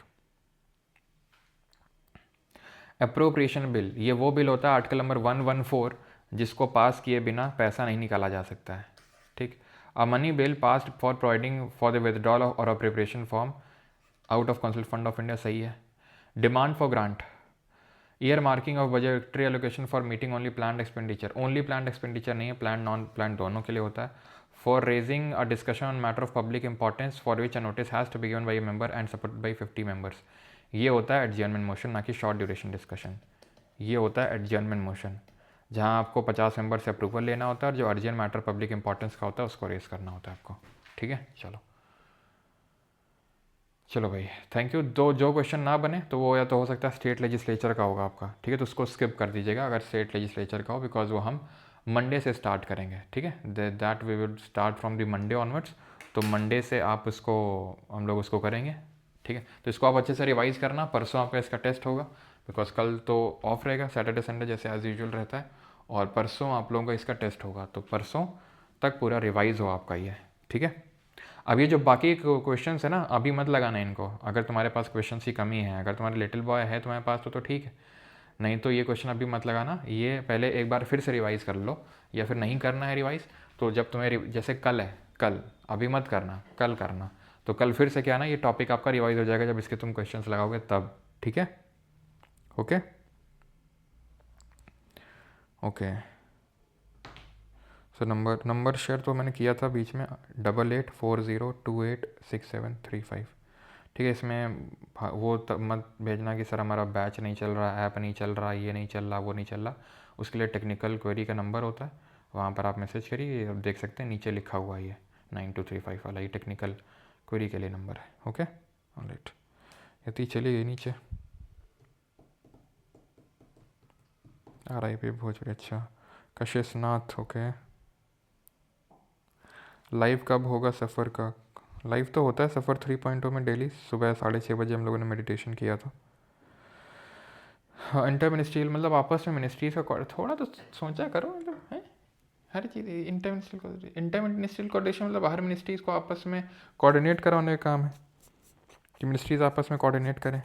Appropriation bill, ये वो बिल होता है आर्टिकल नंबर 114 जिसको पास किए बिना पैसा नहीं निकाला जा सकता है, ठीक। A money bill passed for providing for the withdrawal और appropriation form out of council fund of India, सही है। Demand for grant, earmarking of budgetary allocation for meeting only plan expenditure, only plan expenditure नहीं है, plan non plan दोनों के लिए होता है। For raising a discussion on matter of public importance for which a notice has to be given by a member and supported by 50 members, ये होता है एडजर्नमेंट मोशन, ना कि शॉर्ट ड्यूरेशन डिस्कशन। ये होता है एडजर्नमेंट मोशन, जहाँ आपको 50 मेंबर से अप्रूवल लेना होता है, और जो अर्जेंट मैटर पब्लिक इंपॉर्टेंस का होता है उसको रेज करना होता है आपको, ठीक है। चलो भाई, थैंक यू। जो क्वेश्चन ना बने तो वो या तो हो सकता है स्टेट लेजिस्लेचर का होगा आपका, ठीक है, तो उसको स्किप कर दीजिएगा अगर स्टेट लेजिस्लेचर का हो, बिकॉज वो हम मंडे से स्टार्ट करेंगे, ठीक है। That we will start from the Monday onwards, तो मंडे से आप उसको, हम लोग उसको करेंगे, ठीक है। तो इसको आप अच्छे से रिवाइज़ करना, परसों आपका इसका टेस्ट होगा, बिकॉज कल तो ऑफ रहेगा, सैटरडे संडे जैसे एज यूजुअल रहता है, और परसों आप लोगों का इसका टेस्ट होगा, तो परसों तक पूरा रिवाइज़ हो आपका ये, ठीक है। अब ये जो बाकी क्वेश्चंस है ना, अभी मत लगाना इनको, अगर तुम्हारे पास क्वेश्चंस की कमी है, अगर तुम्हारे लिटिल बॉय है तुम्हारे पास तो ठीक है, नहीं तो ये क्वेश्चन अभी मत लगाना, ये पहले एक बार फिर से रिवाइज़ कर लो, या फिर नहीं करना है रिवाइज़ तो जब तुम्हें जैसे कल है, कल अभी मत करना, कल करना, तो कल फिर से क्या ना, ये टॉपिक आपका रिवाइज हो जाएगा जब इसके तुम क्वेश्चन लगाओगे तब, ठीक है। Okay okay, so number share तो मैंने किया था बीच में, 8840286735, ठीक है। इसमें वो मत भेजना कि सर हमारा बैच नहीं चल रहा, ऐप नहीं चल रहा, ये नहीं चल रहा, वो नहीं चल रहा, उसके लिए टेक्निकल क्वेरी का नंबर होता है, वहाँ पर आप मैसेज करिए, आप देख सकते हैं नीचे लिखा हुआ है ये 9235 वाला, ये टेक्निकल क्वेरी के लिए नंबर है। ओके ऑलराइट, यदि चलिए नीचे RIP भोजपुरी, अच्छा कशिश नाथ, ओके। लाइव कब होगा सफ़र का? लाइव तो होता है सफ़र 3.0 में डेली सुबह 6:30 बजे हम लोगों ने मेडिटेशन किया था। हाँ, इंटर मिनिस्ट्रियल मतलब आपस में मिनिस्ट्रीज का थोड़ा तो सोचा करो, मतलब है हर चीज़ इंटर मिनिस्ट्रियल कोऑर्डिनेशन मतलब हर मिनिस्ट्रीज़ को आपस में कोऑर्डिनेट कराने का काम है कि मिनिस्ट्रीज़ आपस में कोऑर्डिनेट करें।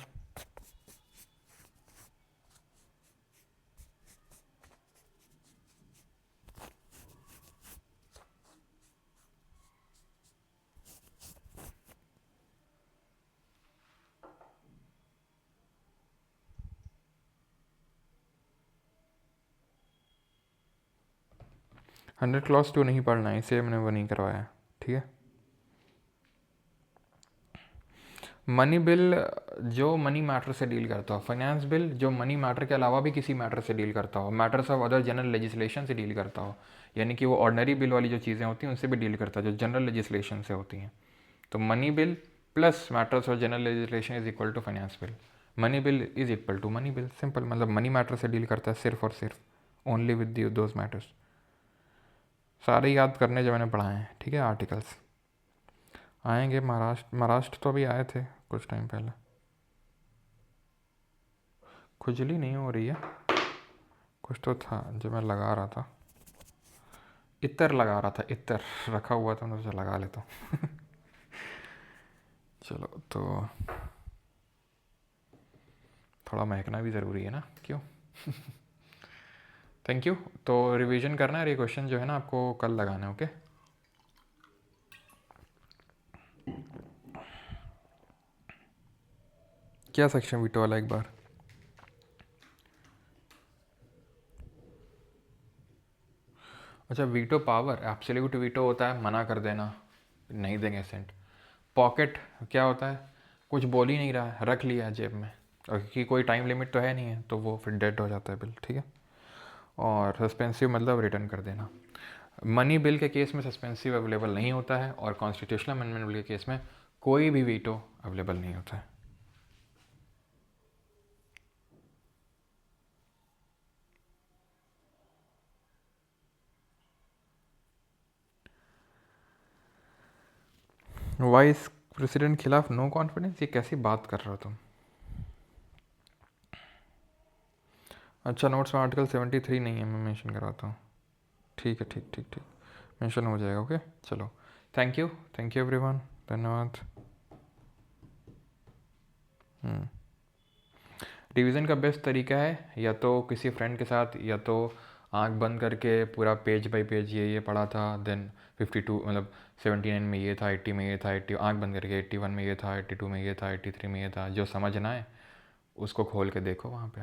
100 क्लॉज 2 नहीं पढ़ना है, इसे मैंने वो नहीं करवाया, ठीक है। मनी बिल जो मनी मैटर से डील करता हो, फाइनेंस बिल जो मनी मैटर के अलावा भी किसी मैटर से डील करता हो, matters of other general legislation से डील करता हो, यानी कि वो ऑर्डनरी बिल वाली जो चीज़ें होती हैं उनसे भी डील करता है जो जनरल लेजिस्लेशन से होती हैं। तो money bill plus matters of general legislation is equal to finance bill, money bill is equal to money bill, simple, मतलब मनी मैटर से डील करता है सिर्फ और सिर्फ, ओनली विद दोज मैटर्स। सारे याद करने जो मैंने पढ़ाए हैं, ठीक है। आर्टिकल्स आएंगे, महाराष्ट्र तो अभी आए थे कुछ टाइम पहले। खुजली नहीं हो रही है, कुछ तो था जो मैं लगा रहा था, इत्र लगा रहा था, इत्र रखा हुआ था, मैं उसे लगा लेता हूँ। चलो, तो थोड़ा महकना भी ज़रूरी है ना, क्यों। Thank you. तो रिवीजन करना है, ये क्वेश्चन जो है ना आपको कल लगाना है, ओके। क्या सेक्शन वीटो वाला एक बार? अच्छा, वीटो पावर, एब्सोल्यूट वीटो होता है मना कर देना, नहीं देंगे सेंट। पॉकेट क्या होता है, कुछ बोल ही नहीं रहा है, रख लिया है जेब में, और क्योंकि कोई टाइम लिमिट तो है नहीं है तो वो फिर डेड हो जाता है बिल, ठीक है। और सस्पेंसिव मतलब रिटर्न कर देना। मनी बिल के केस में सस्पेंसिव अवेलेबल नहीं होता है, और कॉन्स्टिट्यूशनल अमेंडमेंट बिल के केस में कोई भी वीटो अवेलेबल नहीं होता है। वाइस प्रेसिडेंट खिलाफ नो कॉन्फिडेंस, ये कैसी बात कर रहे हो तुम? अच्छा, नोट्स में आर्टिकल 73 नहीं है, मैं मेंशन करवाता हूँ। ठीक है, ठीक ठीक ठीक, मेंशन हो जाएगा। ओके, चलो, thank you, thank you everyone, धन्यवाद। रिवीजन का बेस्ट तरीका है या तो किसी फ्रेंड के साथ, या तो आंख बंद करके पूरा पेज बाय पेज, ये पढ़ा था, देन 52 मतलब 79 में ये था, 80 में ये था, 80 आंख बंद करके 81 में ये था, 82 में ये था, 83 में ये था, जो समझना है उसको खोल के देखो, वहाँ पे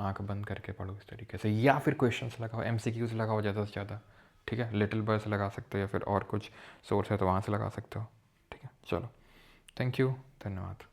आंख बंद करके पढ़ो इस तरीके से, या फिर क्वेश्चंस लगाओ, MCQs लगाओ ज़्यादा से ज़्यादा, ठीक है। लिटिल बर्ड से लगा सकते हो, या फिर और कुछ सोर्स है तो वहाँ से लगा सकते हो, ठीक है। चलो, थैंक यू, धन्यवाद।